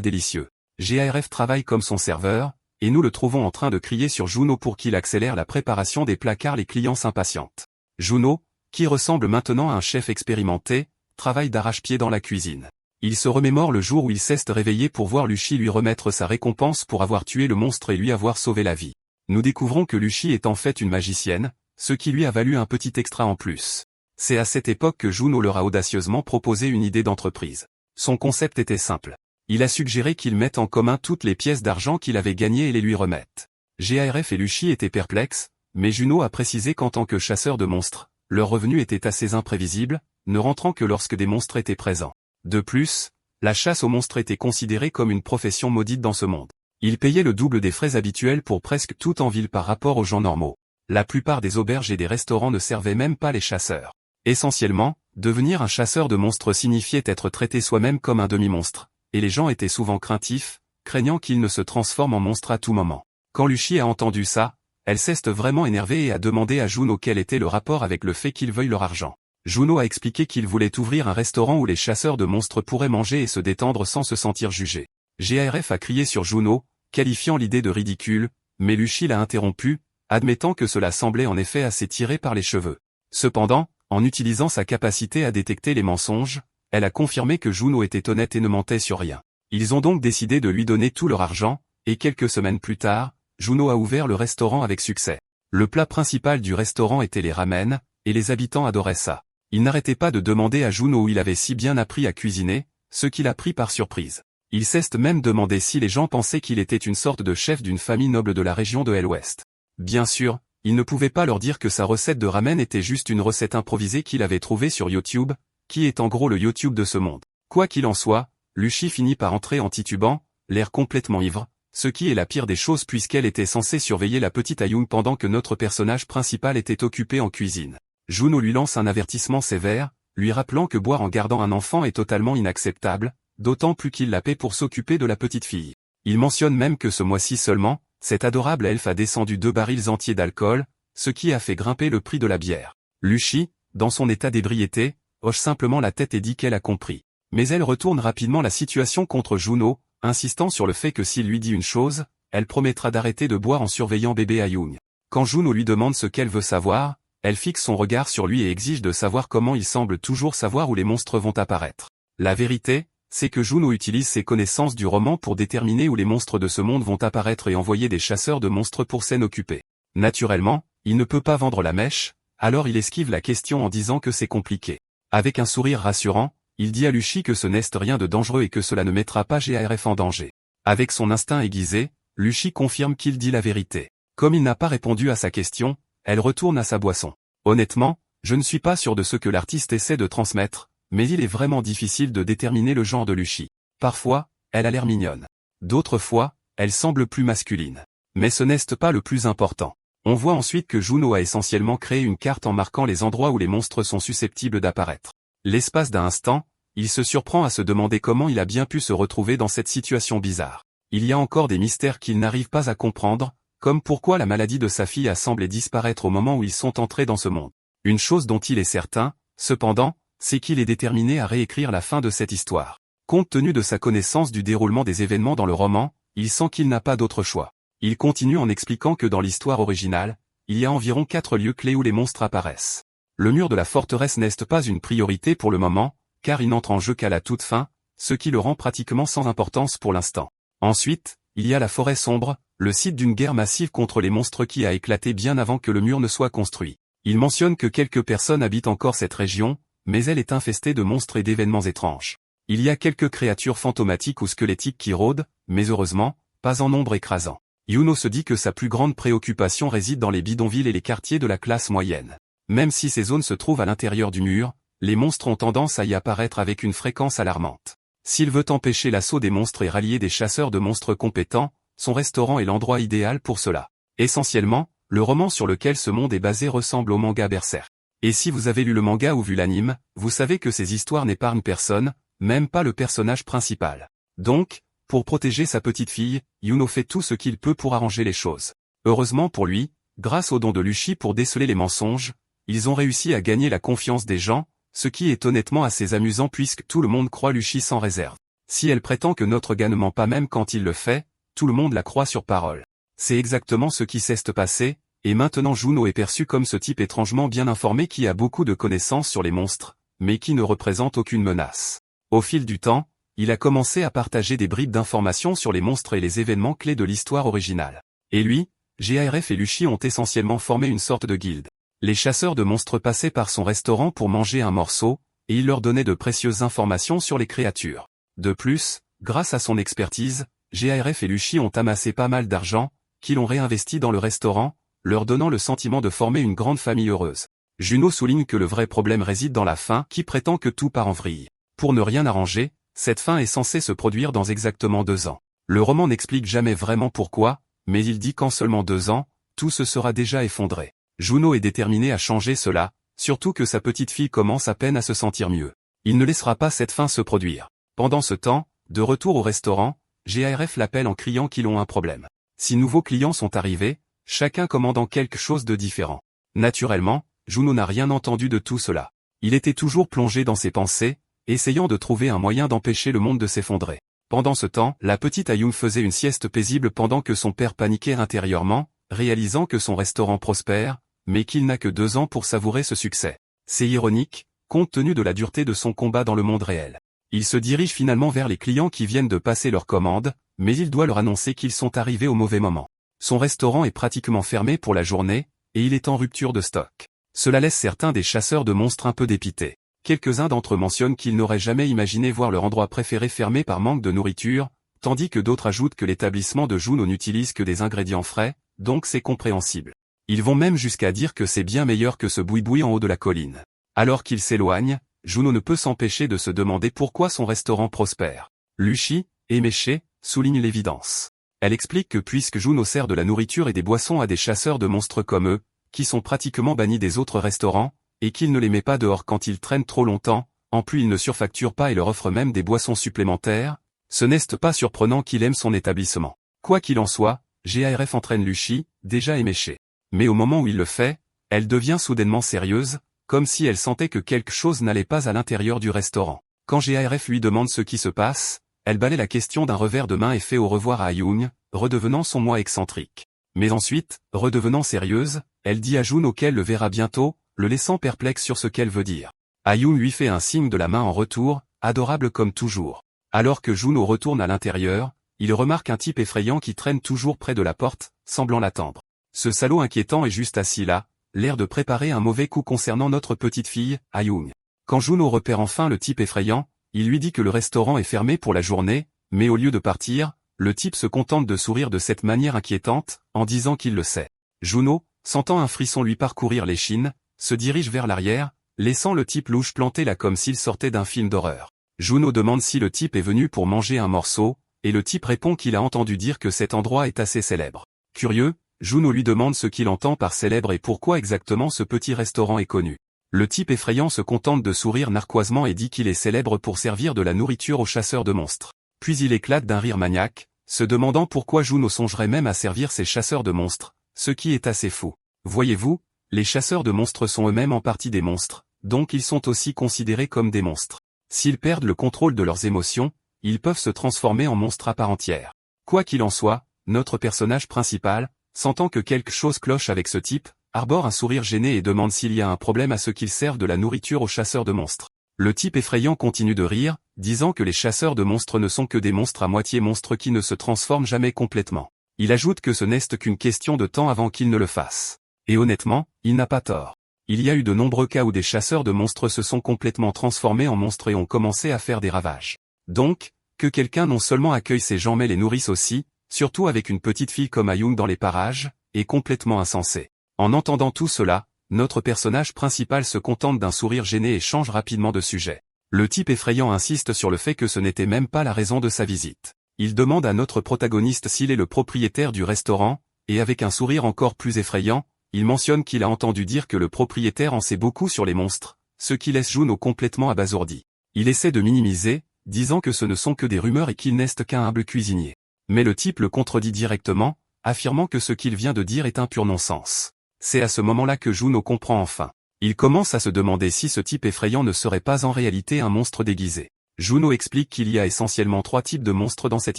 délicieux. GARF travaille comme son serveur, et nous le trouvons en train de crier sur Juno pour qu'il accélère la préparation des plats car les clients s'impatientent. Juno, qui ressemble maintenant à un chef expérimenté, travaille d'arrache-pied dans la cuisine. Il se remémore le jour où il s'est réveillé pour voir Luchi lui remettre sa récompense pour avoir tué le monstre et lui avoir sauvé la vie. Nous découvrons que Luchi est en fait une magicienne, ce qui lui a valu un petit extra en plus. C'est à cette époque que Juno leur a audacieusement proposé une idée d'entreprise. Son concept était simple. Il a suggéré qu'ils mettent en commun toutes les pièces d'argent qu'il avait gagnées et les lui remettent. GARF et Luchi étaient perplexes, mais Juno a précisé qu'en tant que chasseur de monstres, leur revenu était assez imprévisible, ne rentrant que lorsque des monstres étaient présents. De plus, la chasse aux monstres était considérée comme une profession maudite dans ce monde. Ils payaient le double des frais habituels pour presque tout en ville par rapport aux gens normaux. La plupart des auberges et des restaurants ne servaient même pas les chasseurs. Essentiellement, devenir un chasseur de monstres signifiait être traité soi-même comme un demi-monstre, et les gens étaient souvent craintifs, craignant qu'il ne se transforme en monstre à tout moment. Quand Luchi a entendu ça, elle s'est vraiment énervée et a demandé à Juno quel était le rapport avec le fait qu'ils veuillent leur argent. Juno a expliqué qu'il voulait ouvrir un restaurant où les chasseurs de monstres pourraient manger et se détendre sans se sentir jugés. GARF a crié sur Juno, qualifiant l'idée de ridicule, mais Luchi l'a interrompu, admettant que cela semblait en effet assez tiré par les cheveux. Cependant, en utilisant sa capacité à détecter les mensonges, elle a confirmé que Juno était honnête et ne mentait sur rien. Ils ont donc décidé de lui donner tout leur argent, et quelques semaines plus tard, Juno a ouvert le restaurant avec succès. Le plat principal du restaurant était les ramen, et les habitants adoraient ça. Ils n'arrêtaient pas de demander à Juno où il avait si bien appris à cuisiner, ce qui l'a pris par surprise. Il s'est même demandé si les gens pensaient qu'il était une sorte de chef d'une famille noble de la région de l'Ouest. Bien sûr, il ne pouvait pas leur dire que sa recette de ramen était juste une recette improvisée qu'il avait trouvée sur YouTube, qui est en gros le YouTube de ce monde. Quoi qu'il en soit, Luchi finit par entrer en titubant, l'air complètement ivre, ce qui est la pire des choses puisqu'elle était censée surveiller la petite Ayung pendant que notre personnage principal était occupé en cuisine. Juno lui lance un avertissement sévère, lui rappelant que boire en gardant un enfant est totalement inacceptable, d'autant plus qu'il la paie pour s'occuper de la petite fille. Il mentionne même que ce mois-ci seulement, cette adorable elfe a descendu 2 barils entiers d'alcool, ce qui a fait grimper le prix de la bière. Luchi, dans son état d'ébriété, hoche simplement la tête et dit qu'elle a compris. Mais elle retourne rapidement la situation contre Juno, insistant sur le fait que s'il lui dit une chose, elle promettra d'arrêter de boire en surveillant bébé Ayung. Quand Juno lui demande ce qu'elle veut savoir, elle fixe son regard sur lui et exige de savoir comment il semble toujours savoir où les monstres vont apparaître. La vérité, c'est que Juno utilise ses connaissances du roman pour déterminer où les monstres de ce monde vont apparaître et envoyer des chasseurs de monstres pour s'en occuper. Naturellement, il ne peut pas vendre la mèche, alors il esquive la question en disant que c'est compliqué. Avec un sourire rassurant, il dit à Luchi que ce n'est rien de dangereux et que cela ne mettra pas GARF en danger. Avec son instinct aiguisé, Luchi confirme qu'il dit la vérité. Comme il n'a pas répondu à sa question, elle retourne à sa boisson. Honnêtement, je ne suis pas sûr de ce que l'artiste essaie de transmettre, mais il est vraiment difficile de déterminer le genre de Luchi. Parfois, elle a l'air mignonne. D'autres fois, elle semble plus masculine. Mais ce n'est pas le plus important. On voit ensuite que Juno a essentiellement créé une carte en marquant les endroits où les monstres sont susceptibles d'apparaître. L'espace d'un instant, il se surprend à se demander comment il a bien pu se retrouver dans cette situation bizarre. Il y a encore des mystères qu'il n'arrive pas à comprendre, comme pourquoi la maladie de sa fille a semblé disparaître au moment où ils sont entrés dans ce monde. Une chose dont il est certain, cependant, c'est qu'il est déterminé à réécrire la fin de cette histoire. Compte tenu de sa connaissance du déroulement des événements dans le roman, il sent qu'il n'a pas d'autre choix. Il continue en expliquant que dans l'histoire originale, il y a environ 4 lieux clés où les monstres apparaissent. Le mur de la forteresse n'est pas une priorité pour le moment, car il n'entre en jeu qu'à la toute fin, ce qui le rend pratiquement sans importance pour l'instant. Ensuite, il y a la forêt sombre, le site d'une guerre massive contre les monstres qui a éclaté bien avant que le mur ne soit construit. Il mentionne que quelques personnes habitent encore cette région, mais elle est infestée de monstres et d'événements étranges. Il y a quelques créatures fantomatiques ou squelettiques qui rôdent, mais heureusement, pas en nombre écrasant. Juno se dit que sa plus grande préoccupation réside dans les bidonvilles et les quartiers de la classe moyenne. Même si ces zones se trouvent à l'intérieur du mur, les monstres ont tendance à y apparaître avec une fréquence alarmante. S'il veut empêcher l'assaut des monstres et rallier des chasseurs de monstres compétents, son restaurant est l'endroit idéal pour cela. Essentiellement, le roman sur lequel ce monde est basé ressemble au manga Berserk. Et si vous avez lu le manga ou vu l'anime, vous savez que ces histoires n'épargnent personne, même pas le personnage principal. Donc, pour protéger sa petite fille, Juno fait tout ce qu'il peut pour arranger les choses. Heureusement pour lui, grâce au don de Luchi pour déceler les mensonges, ils ont réussi à gagner la confiance des gens, ce qui est honnêtement assez amusant puisque tout le monde croit Lucy sans réserve. Si elle prétend que notre gars ne ment pas même quand il le fait, tout le monde la croit sur parole. C'est exactement ce qui s'est passé, et maintenant Juno est perçu comme ce type étrangement bien informé qui a beaucoup de connaissances sur les monstres, mais qui ne représente aucune menace. Au fil du temps, il a commencé à partager des bribes d'informations sur les monstres et les événements clés de l'histoire originale. Et lui, GARF et Lucy ont essentiellement formé une sorte de guilde. Les chasseurs de monstres passaient par son restaurant pour manger un morceau, et il leur donnait de précieuses informations sur les créatures. De plus, grâce à son expertise, GARF et Lucy ont amassé pas mal d'argent, qu'ils ont réinvesti dans le restaurant, leur donnant le sentiment de former une grande famille heureuse. Juno souligne que le vrai problème réside dans la fin qui prétend que tout part en vrille. Pour ne rien arranger, cette fin est censée se produire dans exactement 2 ans. Le roman n'explique jamais vraiment pourquoi, mais il dit qu'en seulement 2 ans, tout se sera déjà effondré. Juno est déterminé à changer cela, surtout que sa petite fille commence à peine à se sentir mieux. Il ne laissera pas cette fin se produire. Pendant ce temps, de retour au restaurant, GARF l'appelle en criant qu'ils ont un problème. 6 nouveaux clients sont arrivés, chacun commandant quelque chose de différent. Naturellement, Juno n'a rien entendu de tout cela. Il était toujours plongé dans ses pensées, essayant de trouver un moyen d'empêcher le monde de s'effondrer. Pendant ce temps, la petite Ayung faisait une sieste paisible pendant que son père paniquait intérieurement, réalisant que son restaurant prospère, mais qu'il n'a que 2 ans pour savourer ce succès. C'est ironique, compte tenu de la dureté de son combat dans le monde réel. Il se dirige finalement vers les clients qui viennent de passer leur commande, mais il doit leur annoncer qu'ils sont arrivés au mauvais moment. Son restaurant est pratiquement fermé pour la journée, et il est en rupture de stock. Cela laisse certains des chasseurs de monstres un peu dépités. Quelques-uns d'entre eux mentionnent qu'ils n'auraient jamais imaginé voir leur endroit préféré fermé par manque de nourriture, tandis que d'autres ajoutent que l'établissement de Juno n'utilise que des ingrédients frais, donc c'est compréhensible. Ils vont même jusqu'à dire que c'est bien meilleur que ce boui-boui en haut de la colline. Alors qu'ils s'éloignent, Juno ne peut s'empêcher de se demander pourquoi son restaurant prospère. Lucy, éméchée, souligne l'évidence. Elle explique que puisque Juno sert de la nourriture et des boissons à des chasseurs de monstres comme eux, qui sont pratiquement bannis des autres restaurants, et qu'il ne les met pas dehors quand ils traînent trop longtemps, en plus il ne surfacture pas et leur offre même des boissons supplémentaires, ce n'est pas surprenant qu'il aime son établissement. Quoi qu'il en soit, GARF entraîne Lucy, déjà éméchée. Mais au moment où il le fait, elle devient soudainement sérieuse, comme si elle sentait que quelque chose n'allait pas à l'intérieur du restaurant. Quand GARF lui demande ce qui se passe, elle balaie la question d'un revers de main et fait au revoir à Ayung, redevenant son moi excentrique. Mais ensuite, redevenant sérieuse, elle dit à Juno qu'elle le verra bientôt, le laissant perplexe sur ce qu'elle veut dire. Ayung lui fait un signe de la main en retour, adorable comme toujours. Alors que Juno retourne à l'intérieur, il remarque un type effrayant qui traîne toujours près de la porte, semblant l'attendre. Ce salaud inquiétant est juste assis là, l'air de préparer un mauvais coup concernant notre petite fille, Ayung. Quand Juno repère enfin le type effrayant, il lui dit que le restaurant est fermé pour la journée, mais au lieu de partir, le type se contente de sourire de cette manière inquiétante, en disant qu'il le sait. Juno, sentant un frisson lui parcourir l'échine, se dirige vers l'arrière, laissant le type louche planté là comme s'il sortait d'un film d'horreur. Juno demande si le type est venu pour manger un morceau, et le type répond qu'il a entendu dire que cet endroit est assez célèbre. Curieux, Juno lui demande ce qu'il entend par célèbre et pourquoi exactement ce petit restaurant est connu. Le type effrayant se contente de sourire narquoisement et dit qu'il est célèbre pour servir de la nourriture aux chasseurs de monstres. Puis il éclate d'un rire maniaque, se demandant pourquoi Juno songerait même à servir ces chasseurs de monstres, ce qui est assez fou. Voyez-vous, les chasseurs de monstres sont eux-mêmes en partie des monstres, donc ils sont aussi considérés comme des monstres. S'ils perdent le contrôle de leurs émotions, ils peuvent se transformer en monstres à part entière. Quoi qu'il en soit, notre personnage principal, sentant que quelque chose cloche avec ce type, arbore un sourire gêné et demande s'il y a un problème à ce qu'ils servent de la nourriture aux chasseurs de monstres. Le type effrayant continue de rire, disant que les chasseurs de monstres ne sont que des monstres à moitié monstres qui ne se transforment jamais complètement. Il ajoute que ce n'est qu'une question de temps avant qu'ils ne le fassent. Et honnêtement, il n'a pas tort. Il y a eu de nombreux cas où des chasseurs de monstres se sont complètement transformés en monstres et ont commencé à faire des ravages. Donc, que quelqu'un non seulement accueille ces gens mais les nourrisse aussi, surtout avec une petite fille comme Ayung dans les parages, est complètement insensé. En entendant tout cela, notre personnage principal se contente d'un sourire gêné et change rapidement de sujet. Le type effrayant insiste sur le fait que ce n'était même pas la raison de sa visite. Il demande à notre protagoniste s'il est le propriétaire du restaurant, et avec un sourire encore plus effrayant, il mentionne qu'il a entendu dire que le propriétaire en sait beaucoup sur les monstres, ce qui laisse Juno complètement abasourdi. Il essaie de minimiser, disant que ce ne sont que des rumeurs et qu'il n'est qu'un humble cuisinier. Mais le type le contredit directement, affirmant que ce qu'il vient de dire est un pur non-sens. C'est à ce moment-là que Juno comprend enfin. Il commence à se demander si ce type effrayant ne serait pas en réalité un monstre déguisé. Juno explique qu'il y a essentiellement 3 types de monstres dans cette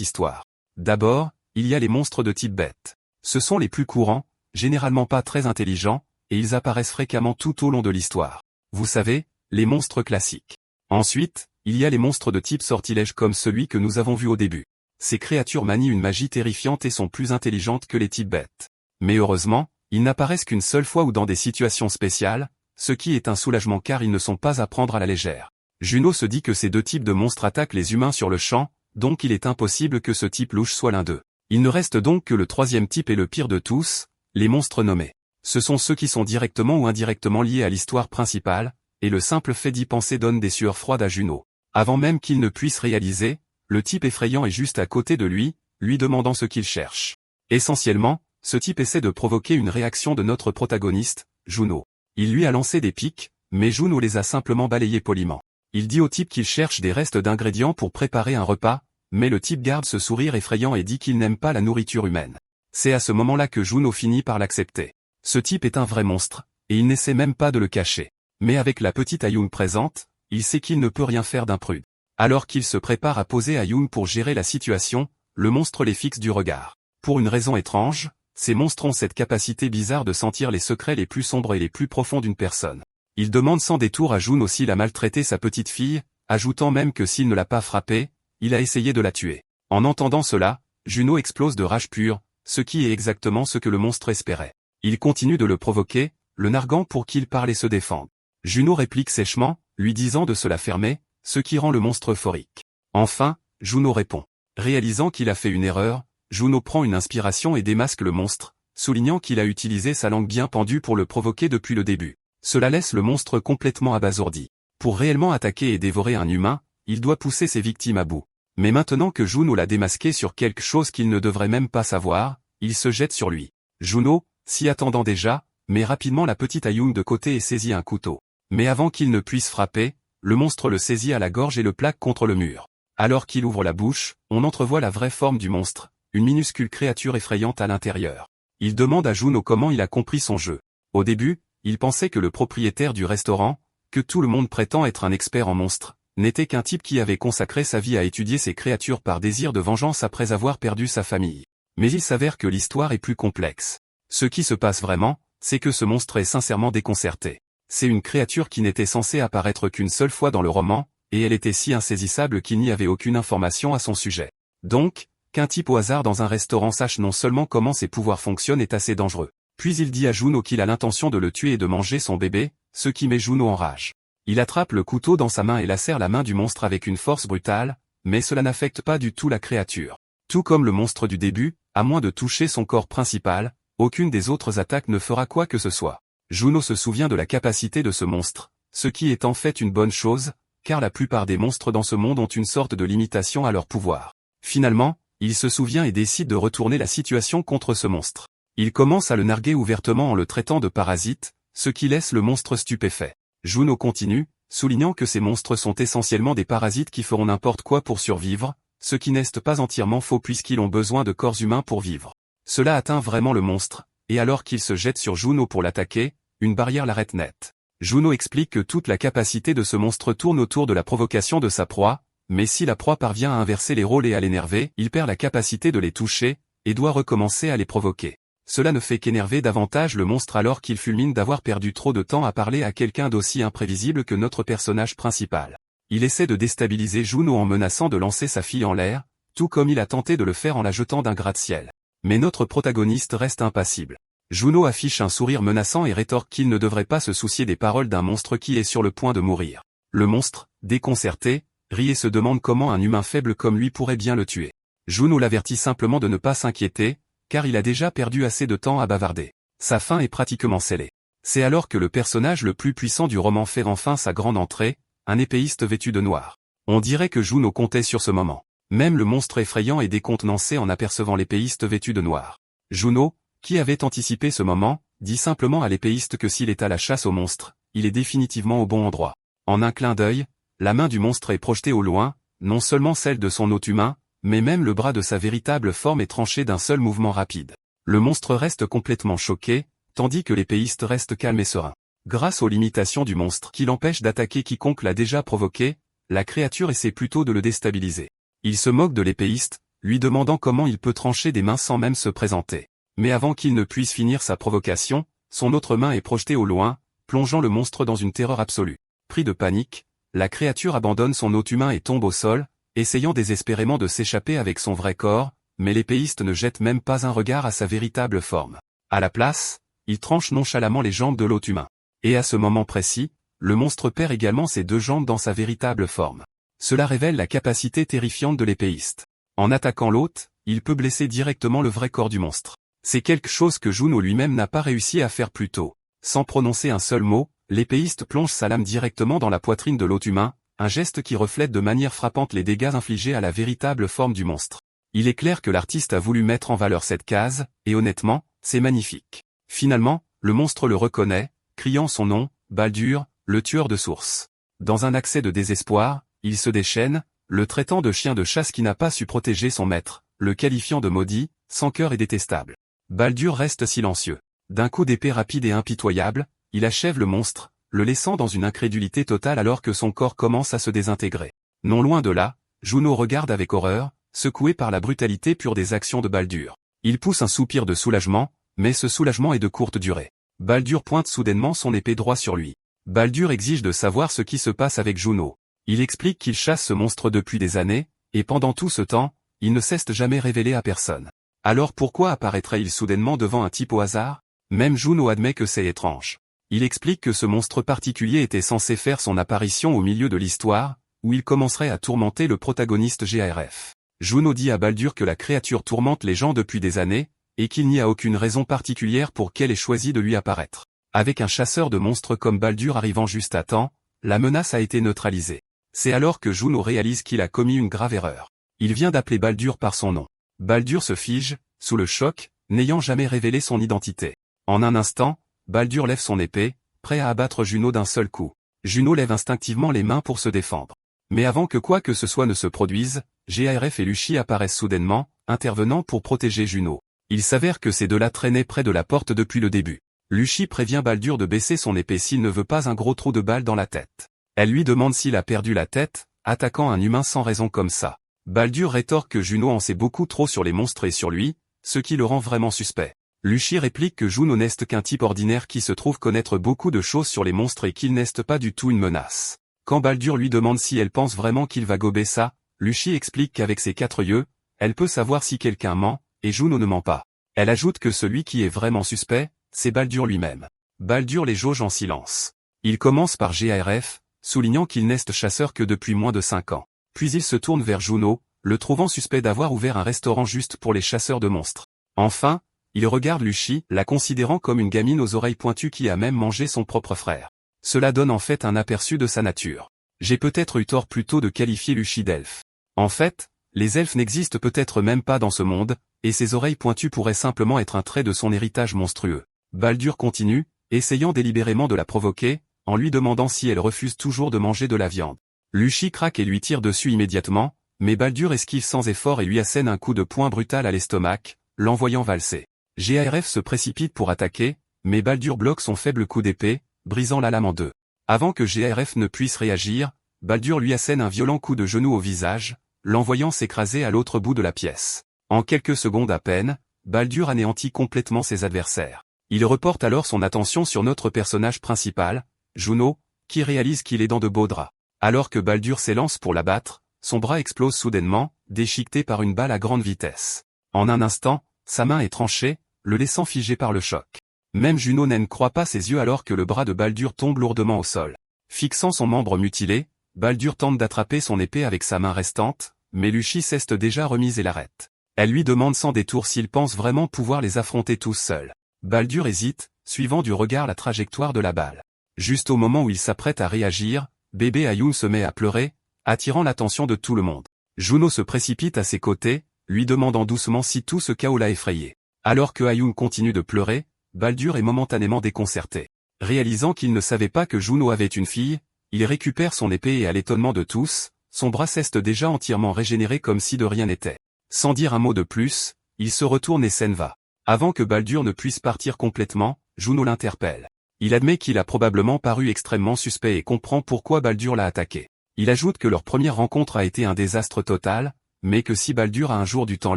histoire. D'abord, il y a les monstres de type bête. Ce sont les plus courants, généralement pas très intelligents, et ils apparaissent fréquemment tout au long de l'histoire. Vous savez, les monstres classiques. Ensuite, il y a les monstres de type sortilège comme celui que nous avons vu au début. Ces créatures manient une magie terrifiante et sont plus intelligentes que les types bêtes. Mais heureusement, ils n'apparaissent qu'une seule fois ou dans des situations spéciales, ce qui est un soulagement car ils ne sont pas à prendre à la légère. Juno se dit que ces 2 types de monstres attaquent les humains sur le champ, donc il est impossible que ce type louche soit l'un d'eux. Il ne reste donc que le 3e type et le pire de tous, les monstres nommés. Ce sont ceux qui sont directement ou indirectement liés à l'histoire principale, et le simple fait d'y penser donne des sueurs froides à Juno. Avant même qu'il ne puisse réaliser, le type effrayant est juste à côté de lui demandant ce qu'il cherche. Essentiellement, ce type essaie de provoquer une réaction de notre protagoniste, Juno. Il lui a lancé des pics, mais Juno les a simplement balayés poliment. Il dit au type qu'il cherche des restes d'ingrédients pour préparer un repas, mais le type garde ce sourire effrayant et dit qu'il n'aime pas la nourriture humaine. C'est à ce moment-là que Juno finit par l'accepter. Ce type est un vrai monstre, et il n'essaie même pas de le cacher. Mais avec la petite Ayung présente, il sait qu'il ne peut rien faire d'imprude. Alors qu'il se prépare à poser Ayung pour gérer la situation, le monstre les fixe du regard. Pour une raison étrange, ces monstres ont cette capacité bizarre de sentir les secrets les plus sombres et les plus profonds d'une personne. Il demande sans détour à Juno s'il a maltraité sa petite fille, ajoutant même que s'il ne l'a pas frappée, il a essayé de la tuer. En entendant cela, Juno explose de rage pure, ce qui est exactement ce que le monstre espérait. Il continue de le provoquer, le narguant pour qu'il parle et se défende. Juno réplique sèchement, lui disant de se la fermer, ce qui rend le monstre euphorique. Enfin, Juno répond. Réalisant qu'il a fait une erreur, Juno prend une inspiration et démasque le monstre, soulignant qu'il a utilisé sa langue bien pendue pour le provoquer depuis le début. Cela laisse le monstre complètement abasourdi. Pour réellement attaquer et dévorer un humain, il doit pousser ses victimes à bout. Mais maintenant que Juno l'a démasqué sur quelque chose qu'il ne devrait même pas savoir, il se jette sur lui. Juno, s'y attendant déjà, met rapidement la petite Ayung de côté et saisit un couteau. Mais avant qu'il ne puisse frapper, le monstre le saisit à la gorge et le plaque contre le mur. Alors qu'il ouvre la bouche, on entrevoit la vraie forme du monstre, une minuscule créature effrayante à l'intérieur. Il demande à Juno comment il a compris son jeu. Au début, il pensait que le propriétaire du restaurant, que tout le monde prétend être un expert en monstres, n'était qu'un type qui avait consacré sa vie à étudier ces créatures par désir de vengeance après avoir perdu sa famille. Mais il s'avère que l'histoire est plus complexe. Ce qui se passe vraiment, c'est que ce monstre est sincèrement déconcerté. C'est une créature qui n'était censée apparaître qu'une seule fois dans le roman, et elle était si insaisissable qu'il n'y avait aucune information à son sujet. Donc, qu'un type au hasard dans un restaurant sache non seulement comment ses pouvoirs fonctionnent est assez dangereux. Puis il dit à Juno qu'il a l'intention de le tuer et de manger son bébé, ce qui met Juno en rage. Il attrape le couteau dans sa main et lacère la main du monstre avec une force brutale, mais cela n'affecte pas du tout la créature. Tout comme le monstre du début, à moins de toucher son corps principal, aucune des autres attaques ne fera quoi que ce soit. Juno se souvient de la capacité de ce monstre, ce qui est en fait une bonne chose, car la plupart des monstres dans ce monde ont une sorte de limitation à leur pouvoir. Finalement, il se souvient et décide de retourner la situation contre ce monstre. Il commence à le narguer ouvertement en le traitant de parasite, ce qui laisse le monstre stupéfait. Juno continue, soulignant que ces monstres sont essentiellement des parasites qui feront n'importe quoi pour survivre, ce qui n'est pas entièrement faux puisqu'ils ont besoin de corps humains pour vivre. Cela atteint vraiment le monstre, et alors qu'il se jette sur Juno pour l'attaquer, une barrière l'arrête net. Juno explique que toute la capacité de ce monstre tourne autour de la provocation de sa proie, mais si la proie parvient à inverser les rôles et à l'énerver, il perd la capacité de les toucher, et doit recommencer à les provoquer. Cela ne fait qu'énerver davantage le monstre alors qu'il fulmine d'avoir perdu trop de temps à parler à quelqu'un d'aussi imprévisible que notre personnage principal. Il essaie de déstabiliser Juno en menaçant de lancer sa fille en l'air, tout comme il a tenté de le faire en la jetant d'un gratte-ciel. Mais notre protagoniste reste impassible. Juno affiche un sourire menaçant et rétorque qu'il ne devrait pas se soucier des paroles d'un monstre qui est sur le point de mourir. Le monstre, déconcerté, rit et se demande comment un humain faible comme lui pourrait bien le tuer. Juno l'avertit simplement de ne pas s'inquiéter, car il a déjà perdu assez de temps à bavarder. Sa fin est pratiquement scellée. C'est alors que le personnage le plus puissant du roman fait enfin sa grande entrée, un épéiste vêtu de noir. On dirait que Juno comptait sur ce moment. Même le monstre effrayant est décontenancé en apercevant l'épéiste vêtu de noir. Juno, qui avait anticipé ce moment, dit simplement à l'épéiste que s'il est à la chasse au monstre, il est définitivement au bon endroit. En un clin d'œil, la main du monstre est projetée au loin, non seulement celle de son hôte humain, mais même le bras de sa véritable forme est tranché d'un seul mouvement rapide. Le monstre reste complètement choqué, tandis que l'épéiste reste calme et serein. Grâce aux limitations du monstre qui l'empêche d'attaquer quiconque l'a déjà provoqué, la créature essaie plutôt de le déstabiliser. Il se moque de l'épéiste, lui demandant comment il peut trancher des mains sans même se présenter. Mais avant qu'il ne puisse finir sa provocation, son autre main est projetée au loin, plongeant le monstre dans une terreur absolue. Pris de panique, la créature abandonne son hôte humain et tombe au sol, essayant désespérément de s'échapper avec son vrai corps, mais l'épéiste ne jette même pas un regard à sa véritable forme. À la place, il tranche nonchalamment les jambes de l'hôte humain. Et à ce moment précis, le monstre perd également ses deux jambes dans sa véritable forme. Cela révèle la capacité terrifiante de l'épéiste. En attaquant l'hôte, il peut blesser directement le vrai corps du monstre. C'est quelque chose que Juno lui-même n'a pas réussi à faire plus tôt. Sans prononcer un seul mot, l'épéiste plonge sa lame directement dans la poitrine de l'hôte humain, un geste qui reflète de manière frappante les dégâts infligés à la véritable forme du monstre. Il est clair que l'artiste a voulu mettre en valeur cette case, et honnêtement, c'est magnifique. Finalement, le monstre le reconnaît, criant son nom, Baldur, le tueur de sources. Dans un accès de désespoir, il se déchaîne, le traitant de chien de chasse qui n'a pas su protéger son maître, le qualifiant de maudit, sans cœur et détestable. Baldur reste silencieux. D'un coup d'épée rapide et impitoyable, il achève le monstre, le laissant dans une incrédulité totale alors que son corps commence à se désintégrer. Non loin de là, Juno regarde avec horreur, secoué par la brutalité pure des actions de Baldur. Il pousse un soupir de soulagement, mais ce soulagement est de courte durée. Baldur pointe soudainement son épée droit sur lui. Baldur exige de savoir ce qui se passe avec Juno. Il explique qu'il chasse ce monstre depuis des années, et pendant tout ce temps, il ne s'est jamais révélé à personne. Alors pourquoi apparaîtrait-il soudainement devant un type au hasard? Même Juno admet que c'est étrange. Il explique que ce monstre particulier était censé faire son apparition au milieu de l'histoire, où il commencerait à tourmenter le protagoniste GARF. Juno dit à Baldur que la créature tourmente les gens depuis des années, et qu'il n'y a aucune raison particulière pour qu'elle ait choisi de lui apparaître. Avec un chasseur de monstres comme Baldur arrivant juste à temps, la menace a été neutralisée. C'est alors que Juno réalise qu'il a commis une grave erreur. Il vient d'appeler Baldur par son nom. Baldur se fige, sous le choc, n'ayant jamais révélé son identité. En un instant, Baldur lève son épée, prêt à abattre Juno d'un seul coup. Juno lève instinctivement les mains pour se défendre. Mais avant que quoi que ce soit ne se produise, GARF et Luchi apparaissent soudainement, intervenant pour protéger Juno. Il s'avère que ces deux-là traînaient près de la porte depuis le début. Luchi prévient Baldur de baisser son épée s'il ne veut pas un gros trou de balle dans la tête. Elle lui demande s'il a perdu la tête, attaquant un humain sans raison comme ça. Baldur rétorque que Juno en sait beaucoup trop sur les monstres et sur lui, ce qui le rend vraiment suspect. Luchi réplique que Juno n'est qu'un type ordinaire qui se trouve connaître beaucoup de choses sur les monstres et qu'il n'est pas du tout une menace. Quand Baldur lui demande si elle pense vraiment qu'il va gober ça, Luchi explique qu'avec ses 4 yeux, elle peut savoir si quelqu'un ment, et Juno ne ment pas. Elle ajoute que celui qui est vraiment suspect, c'est Baldur lui-même. Baldur les jauge en silence. Il commence par GARF, soulignant qu'il n'est chasseur que depuis moins de 5 ans. Puis il se tourne vers Juno, le trouvant suspect d'avoir ouvert un restaurant juste pour les chasseurs de monstres. Enfin, il regarde Luchi, la considérant comme une gamine aux oreilles pointues qui a même mangé son propre frère. Cela donne en fait un aperçu de sa nature. J'ai peut-être eu tort plus tôt de qualifier Luchi d'elfe. En fait, les elfes n'existent peut-être même pas dans ce monde, et ses oreilles pointues pourraient simplement être un trait de son héritage monstrueux. Baldur continue, essayant délibérément de la provoquer, en lui demandant si elle refuse toujours de manger de la viande. Luchi craque et lui tire dessus immédiatement, mais Baldur esquive sans effort et lui assène un coup de poing brutal à l'estomac, l'envoyant valser. GARF se précipite pour attaquer, mais Baldur bloque son faible coup d'épée, brisant la lame en deux. Avant que GARF ne puisse réagir, Baldur lui assène un violent coup de genou au visage, l'envoyant s'écraser à l'autre bout de la pièce. En quelques secondes à peine, Baldur anéantit complètement ses adversaires. Il reporte alors son attention sur notre personnage principal, Juno, qui réalise qu'il est dans de beaux draps. Alors que Baldur s'élance pour l'abattre, son bras explose soudainement, déchiqueté par une balle à grande vitesse. En un instant, sa main est tranchée, le laissant figé par le choc. Même Juno ne croit pas ses yeux alors que le bras de Baldur tombe lourdement au sol. Fixant son membre mutilé, Baldur tente d'attraper son épée avec sa main restante, mais Luchi s'est déjà remise et l'arrête. Elle lui demande sans détour s'il pense vraiment pouvoir les affronter tous seuls. Baldur hésite, suivant du regard la trajectoire de la balle. Juste au moment où il s'apprête à réagir, bébé Ayun se met à pleurer, attirant l'attention de tout le monde. Juno se précipite à ses côtés, lui demandant doucement si tout ce chaos l'a effrayé. Alors que Ayun continue de pleurer, Baldur est momentanément déconcerté. Réalisant qu'il ne savait pas que Juno avait une fille, il récupère son épée et à l'étonnement de tous, son bras s'est déjà entièrement régénéré comme si de rien n'était. Sans dire un mot de plus, il se retourne et s'en va. Avant que Baldur ne puisse partir complètement, Juno l'interpelle. Il admet qu'il a probablement paru extrêmement suspect et comprend pourquoi Baldur l'a attaqué. Il ajoute que leur première rencontre a été un désastre total, mais que si Baldur a un jour du temps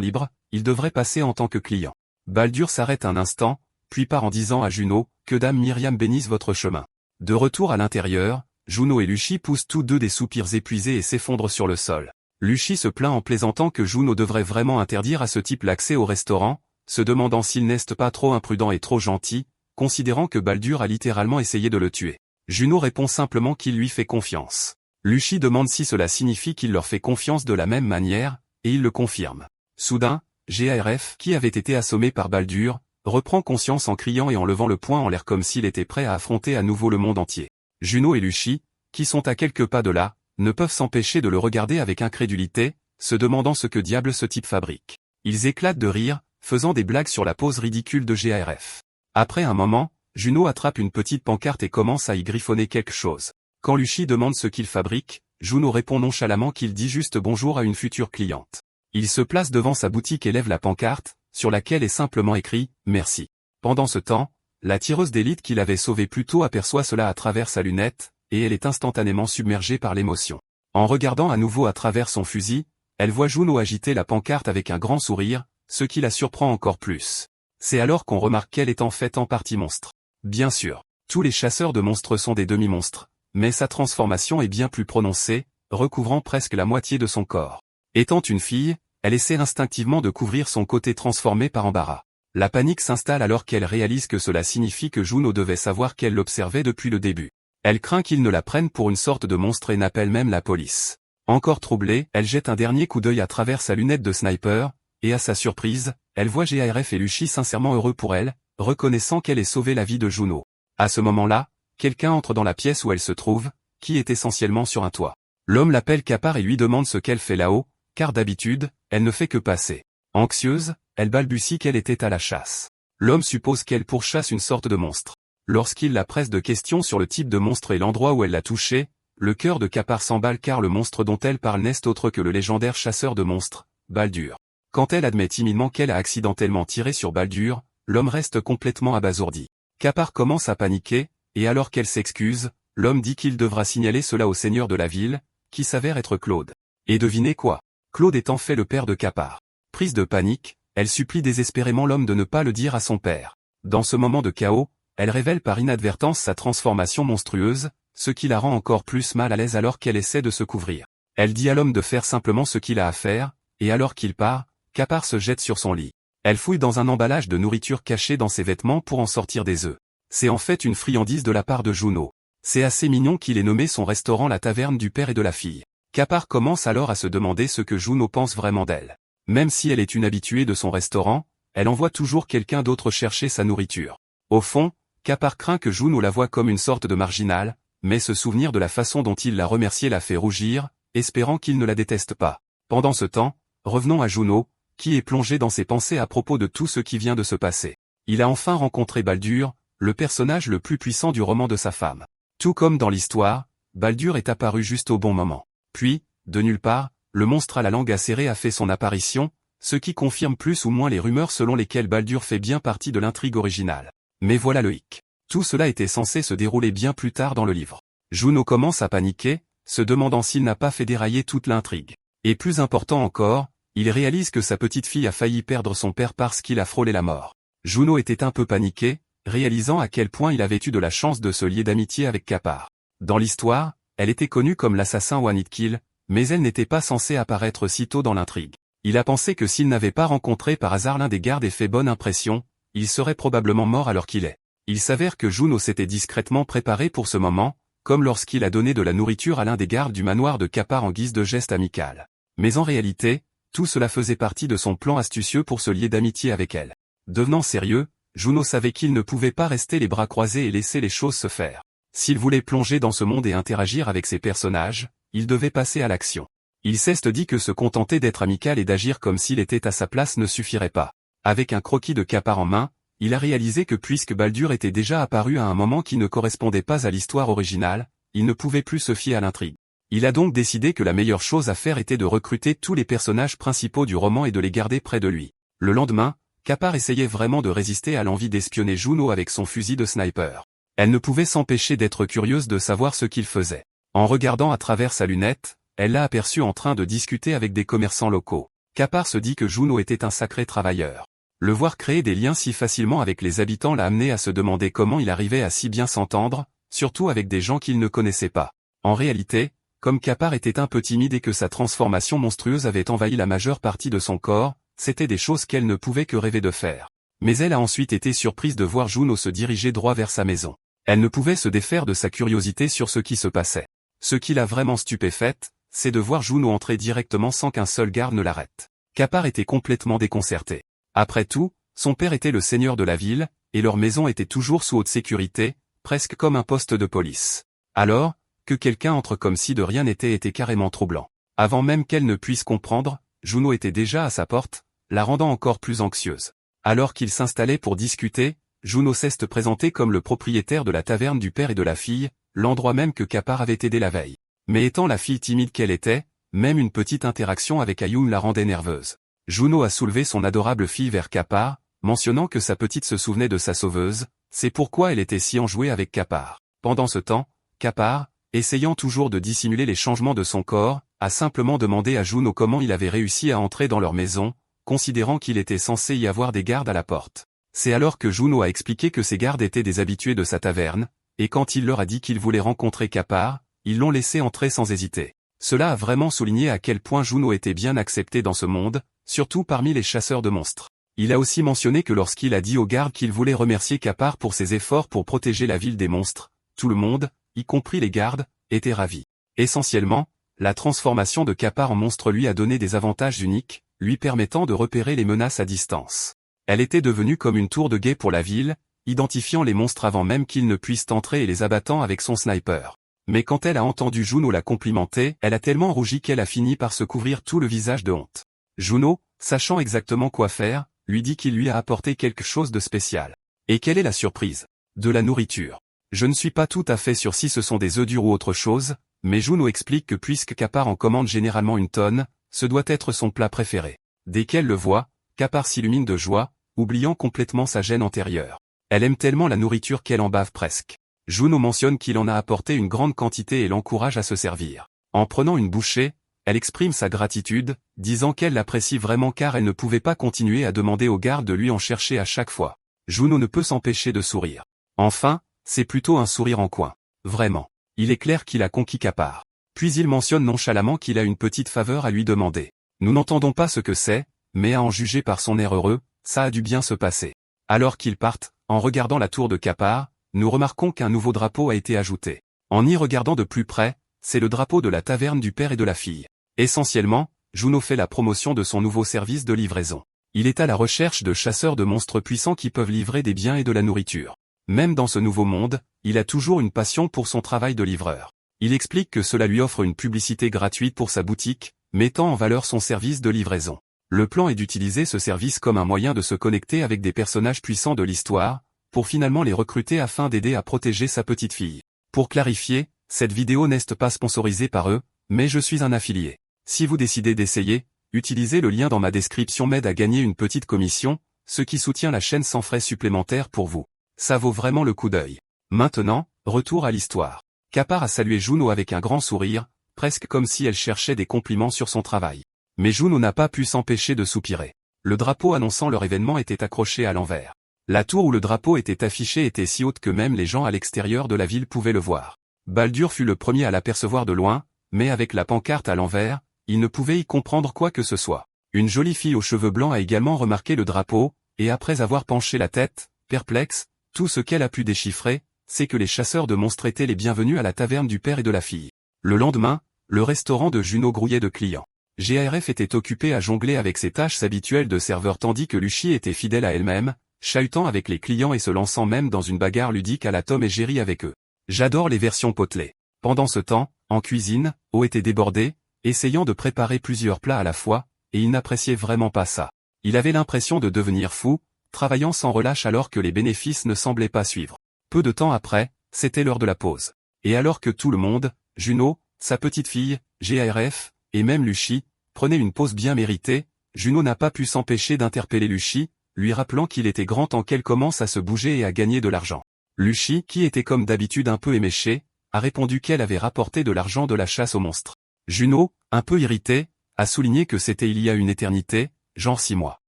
libre, il devrait passer en tant que client. Baldur s'arrête un instant, puis part en disant à Juno, « Que Dame Myriam bénisse votre chemin ». De retour à l'intérieur, Juno et Lucy poussent tous deux des soupirs épuisés et s'effondrent sur le sol. Lucy se plaint en plaisantant que Juno devrait vraiment interdire à ce type l'accès au restaurant, se demandant s'il n'est pas trop imprudent et trop gentil, considérant que Baldur a littéralement essayé de le tuer. Juno répond simplement qu'il lui fait confiance. Lucy demande si cela signifie qu'il leur fait confiance de la même manière, et il le confirme. Soudain, GARF, qui avait été assommé par Baldur, reprend conscience en criant et en levant le poing en l'air comme s'il était prêt à affronter à nouveau le monde entier. Juno et Lucy, qui sont à quelques pas de là, ne peuvent s'empêcher de le regarder avec incrédulité, se demandant ce que diable ce type fabrique. Ils éclatent de rire, faisant des blagues sur la pose ridicule de GARF. Après un moment, Juno attrape une petite pancarte et commence à y griffonner quelque chose. Quand Lucy demande ce qu'il fabrique, Juno répond nonchalamment qu'il dit juste bonjour à une future cliente. Il se place devant sa boutique et lève la pancarte, sur laquelle est simplement écrit « Merci ». Pendant ce temps, la tireuse d'élite qu'il avait sauvée plus tôt aperçoit cela à travers sa lunette, et elle est instantanément submergée par l'émotion. En regardant à nouveau à travers son fusil, elle voit Juno agiter la pancarte avec un grand sourire, ce qui la surprend encore plus. C'est alors qu'on remarque qu'elle est en fait en partie monstre. Bien sûr, tous les chasseurs de monstres sont des demi-monstres, mais sa transformation est bien plus prononcée, recouvrant presque la moitié de son corps. Étant une fille, elle essaie instinctivement de couvrir son côté transformé par embarras. La panique s'installe alors qu'elle réalise que cela signifie que Juno devait savoir qu'elle l'observait depuis le début. Elle craint qu'il ne la prenne pour une sorte de monstre et n'appelle même la police. Encore troublée, elle jette un dernier coup d'œil à travers sa lunette de sniper, et à sa surprise, elle voit GARF et Lucy sincèrement heureux pour elle, reconnaissant qu'elle ait sauvé la vie de Juno. À ce moment-là, quelqu'un entre dans la pièce où elle se trouve, qui est essentiellement sur un toit. L'homme l'appelle Kapar et lui demande ce qu'elle fait là-haut, car d'habitude, elle ne fait que passer. Anxieuse, elle balbutie qu'elle était à la chasse. L'homme suppose qu'elle pourchasse une sorte de monstre. Lorsqu'il la presse de questions sur le type de monstre et l'endroit où elle l'a touché, le cœur de Kapar s'emballe car le monstre dont elle parle n'est autre que le légendaire chasseur de monstres, Baldur. Quand elle admet timidement qu'elle a accidentellement tiré sur Baldur, l'homme reste complètement abasourdi. Kapar commence à paniquer, et alors qu'elle s'excuse, l'homme dit qu'il devra signaler cela au seigneur de la ville, qui s'avère être Claude. Et devinez quoi? Claude est en fait le père de Kapar. Prise de panique, elle supplie désespérément l'homme de ne pas le dire à son père. Dans ce moment de chaos, elle révèle par inadvertance sa transformation monstrueuse, ce qui la rend encore plus mal à l'aise alors qu'elle essaie de se couvrir. Elle dit à l'homme de faire simplement ce qu'il a à faire, et alors qu'il part, Kapar se jette sur son lit. Elle fouille dans un emballage de nourriture caché dans ses vêtements pour en sortir des œufs. C'est en fait une friandise de la part de Juno. C'est assez mignon qu'il ait nommé son restaurant la taverne du père et de la fille. Kapar commence alors à se demander ce que Juno pense vraiment d'elle. Même si elle est une habituée de son restaurant, elle envoie toujours quelqu'un d'autre chercher sa nourriture. Au fond, Kapar craint que Juno la voie comme une sorte de marginale, mais se souvenir de la façon dont il l'a remerciée la fait rougir, espérant qu'il ne la déteste pas. Pendant ce temps, revenons à Juno, qui est plongé dans ses pensées à propos de tout ce qui vient de se passer. Il a enfin rencontré Baldur, le personnage le plus puissant du roman de sa femme. Tout comme dans l'histoire, Baldur est apparu juste au bon moment. Puis, de nulle part, le monstre à la langue acérée a fait son apparition, ce qui confirme plus ou moins les rumeurs selon lesquelles Baldur fait bien partie de l'intrigue originale. Mais voilà le hic. Tout cela était censé se dérouler bien plus tard dans le livre. Juno commence à paniquer, se demandant s'il n'a pas fait dérailler toute l'intrigue. Et plus important encore, il réalise que sa petite fille a failli perdre son père parce qu'il a frôlé la mort. Juno était un peu paniqué, réalisant à quel point il avait eu de la chance de se lier d'amitié avec Kapar. Dans l'histoire, elle était connue comme l'assassin One Hit Kill, mais elle n'était pas censée apparaître si tôt dans l'intrigue. Il a pensé que s'il n'avait pas rencontré par hasard l'un des gardes et fait bonne impression, il serait probablement mort alors qu'il est. Il s'avère que Juno s'était discrètement préparé pour ce moment, comme lorsqu'il a donné de la nourriture à l'un des gardes du manoir de Kapar en guise de geste amical. Mais en réalité, tout cela faisait partie de son plan astucieux pour se lier d'amitié avec elle. Devenant sérieux, Juno savait qu'il ne pouvait pas rester les bras croisés et laisser les choses se faire. S'il voulait plonger dans ce monde et interagir avec ses personnages, il devait passer à l'action. Il s'est dit que se contenter d'être amical et d'agir comme s'il était à sa place ne suffirait pas. Avec un croquis de Kapar en main, il a réalisé que puisque Baldur était déjà apparu à un moment qui ne correspondait pas à l'histoire originale, il ne pouvait plus se fier à l'intrigue. Il a donc décidé que la meilleure chose à faire était de recruter tous les personnages principaux du roman et de les garder près de lui. Le lendemain, Kapar essayait vraiment de résister à l'envie d'espionner Juno avec son fusil de sniper. Elle ne pouvait s'empêcher d'être curieuse de savoir ce qu'il faisait. En regardant à travers sa lunette, elle l'a aperçu en train de discuter avec des commerçants locaux. Kapar se dit que Juno était un sacré travailleur. Le voir créer des liens si facilement avec les habitants l'a amené à se demander comment il arrivait à si bien s'entendre, surtout avec des gens qu'il ne connaissait pas. En réalité, comme Kapar était un peu timide et que sa transformation monstrueuse avait envahi la majeure partie de son corps, c'était des choses qu'elle ne pouvait que rêver de faire. Mais elle a ensuite été surprise de voir Juno se diriger droit vers sa maison. Elle ne pouvait se défaire de sa curiosité sur ce qui se passait. Ce qui l'a vraiment stupéfaite, c'est de voir Juno entrer directement sans qu'un seul garde ne l'arrête. Kapar était complètement déconcerté. Après tout, son père était le seigneur de la ville, et leur maison était toujours sous haute sécurité, presque comme un poste de police. Alors, que quelqu'un entre comme si de rien n'était était carrément troublant. Avant même qu'elle ne puisse comprendre, Juno était déjà à sa porte, la rendant encore plus anxieuse. Alors qu'ils s'installaient pour discuter, Juno s'est présenté comme le propriétaire de la taverne du père et de la fille, l'endroit même que Kapar avait aidé la veille. Mais étant la fille timide qu'elle était, même une petite interaction avec Ayun la rendait nerveuse. Juno a soulevé son adorable fille vers Kapar, mentionnant que sa petite se souvenait de sa sauveuse, c'est pourquoi elle était si enjouée avec Kapar. Pendant ce temps, Kapar, essayant toujours de dissimuler les changements de son corps, a simplement demandé à Juno comment il avait réussi à entrer dans leur maison, considérant qu'il était censé y avoir des gardes à la porte. C'est alors que Juno a expliqué que ces gardes étaient des habitués de sa taverne, et quand il leur a dit qu'il voulait rencontrer Kapar, ils l'ont laissé entrer sans hésiter. Cela a vraiment souligné à quel point Juno était bien accepté dans ce monde, surtout parmi les chasseurs de monstres. Il a aussi mentionné que lorsqu'il a dit aux gardes qu'il voulait remercier Kapar pour ses efforts pour protéger la ville des monstres, tout le monde, y compris les gardes, était ravi. Essentiellement, la transformation de Kapar en monstre lui a donné des avantages uniques, lui permettant de repérer les menaces à distance. Elle était devenue comme une tour de guet pour la ville, identifiant les monstres avant même qu'ils ne puissent entrer et les abattant avec son sniper. Mais quand elle a entendu Juno la complimenter, elle a tellement rougi qu'elle a fini par se couvrir tout le visage de honte. Juno, sachant exactement quoi faire, lui dit qu'il lui a apporté quelque chose de spécial. Et quelle est la surprise? De la nourriture. Je ne suis pas tout à fait sûr si ce sont des œufs durs ou autre chose, mais Juno explique que puisque Kapar en commande généralement une tonne, ce doit être son plat préféré. Dès qu'elle le voit, Kapar s'illumine de joie, oubliant complètement sa gêne antérieure. Elle aime tellement la nourriture qu'elle en bave presque. Juno mentionne qu'il en a apporté une grande quantité et l'encourage à se servir. En prenant une bouchée, elle exprime sa gratitude, disant qu'elle l'apprécie vraiment car elle ne pouvait pas continuer à demander aux gardes de lui en chercher à chaque fois. Juno ne peut s'empêcher de sourire. Enfin, c'est plutôt un sourire en coin. Vraiment. Il est clair qu'il a conquis Kapar. Puis il mentionne nonchalamment qu'il a une petite faveur à lui demander. Nous n'entendons pas ce que c'est, mais à en juger par son air heureux, ça a dû bien se passer. Alors qu'ils partent, en regardant la tour de Kapar, nous remarquons qu'un nouveau drapeau a été ajouté. En y regardant de plus près, c'est le drapeau de la taverne du père et de la fille. Essentiellement, Juno fait la promotion de son nouveau service de livraison. Il est à la recherche de chasseurs de monstres puissants qui peuvent livrer des biens et de la nourriture. Même dans ce nouveau monde, il a toujours une passion pour son travail de livreur. Il explique que cela lui offre une publicité gratuite pour sa boutique, mettant en valeur son service de livraison. Le plan est d'utiliser ce service comme un moyen de se connecter avec des personnages puissants de l'histoire, pour finalement les recruter afin d'aider à protéger sa petite fille. Pour clarifier, cette vidéo n'est pas sponsorisée par eux, mais je suis un affilié. Si vous décidez d'essayer, utilisez le lien dans ma description m'aide à gagner une petite commission, ce qui soutient la chaîne sans frais supplémentaires pour vous. Ça vaut vraiment le coup d'œil. Maintenant, retour à l'histoire. Kapar a salué Juno avec un grand sourire, presque comme si elle cherchait des compliments sur son travail. Mais Juno n'a pas pu s'empêcher de soupirer. Le drapeau annonçant leur événement était accroché à l'envers. La tour où le drapeau était affiché était si haute que même les gens à l'extérieur de la ville pouvaient le voir. Baldur fut le premier à l'apercevoir de loin, mais avec la pancarte à l'envers, il ne pouvait y comprendre quoi que ce soit. Une jolie fille aux cheveux blancs a également remarqué le drapeau, et après avoir penché la tête, perplexe, tout ce qu'elle a pu déchiffrer, c'est que les chasseurs de monstres étaient les bienvenus à la taverne du père et de la fille. Le lendemain, le restaurant de Juno grouillait de clients. GARF était occupé à jongler avec ses tâches habituelles de serveur tandis que Lucie était fidèle à elle-même, chahutant avec les clients et se lançant même dans une bagarre ludique à la Tom et Jerry avec eux. J'adore les versions potelées. Pendant ce temps, en cuisine, O était débordé, essayant de préparer plusieurs plats à la fois, et il n'appréciait vraiment pas ça. Il avait l'impression de devenir fou, travaillant sans relâche alors que les bénéfices ne semblaient pas suivre. Peu de temps après, c'était l'heure de la pause. Et alors que tout le monde, Juno, sa petite fille, GARF, et même Lucie, prenaient une pause bien méritée, Juno n'a pas pu s'empêcher d'interpeller Lucie, lui rappelant qu'il était grand temps qu'elle commence à se bouger et à gagner de l'argent. Lucie, qui était comme d'habitude un peu éméchée, a répondu qu'elle avait rapporté de l'argent de la chasse aux monstres. Juno, un peu irrité, a souligné que c'était il y a une éternité, genre 6 mois.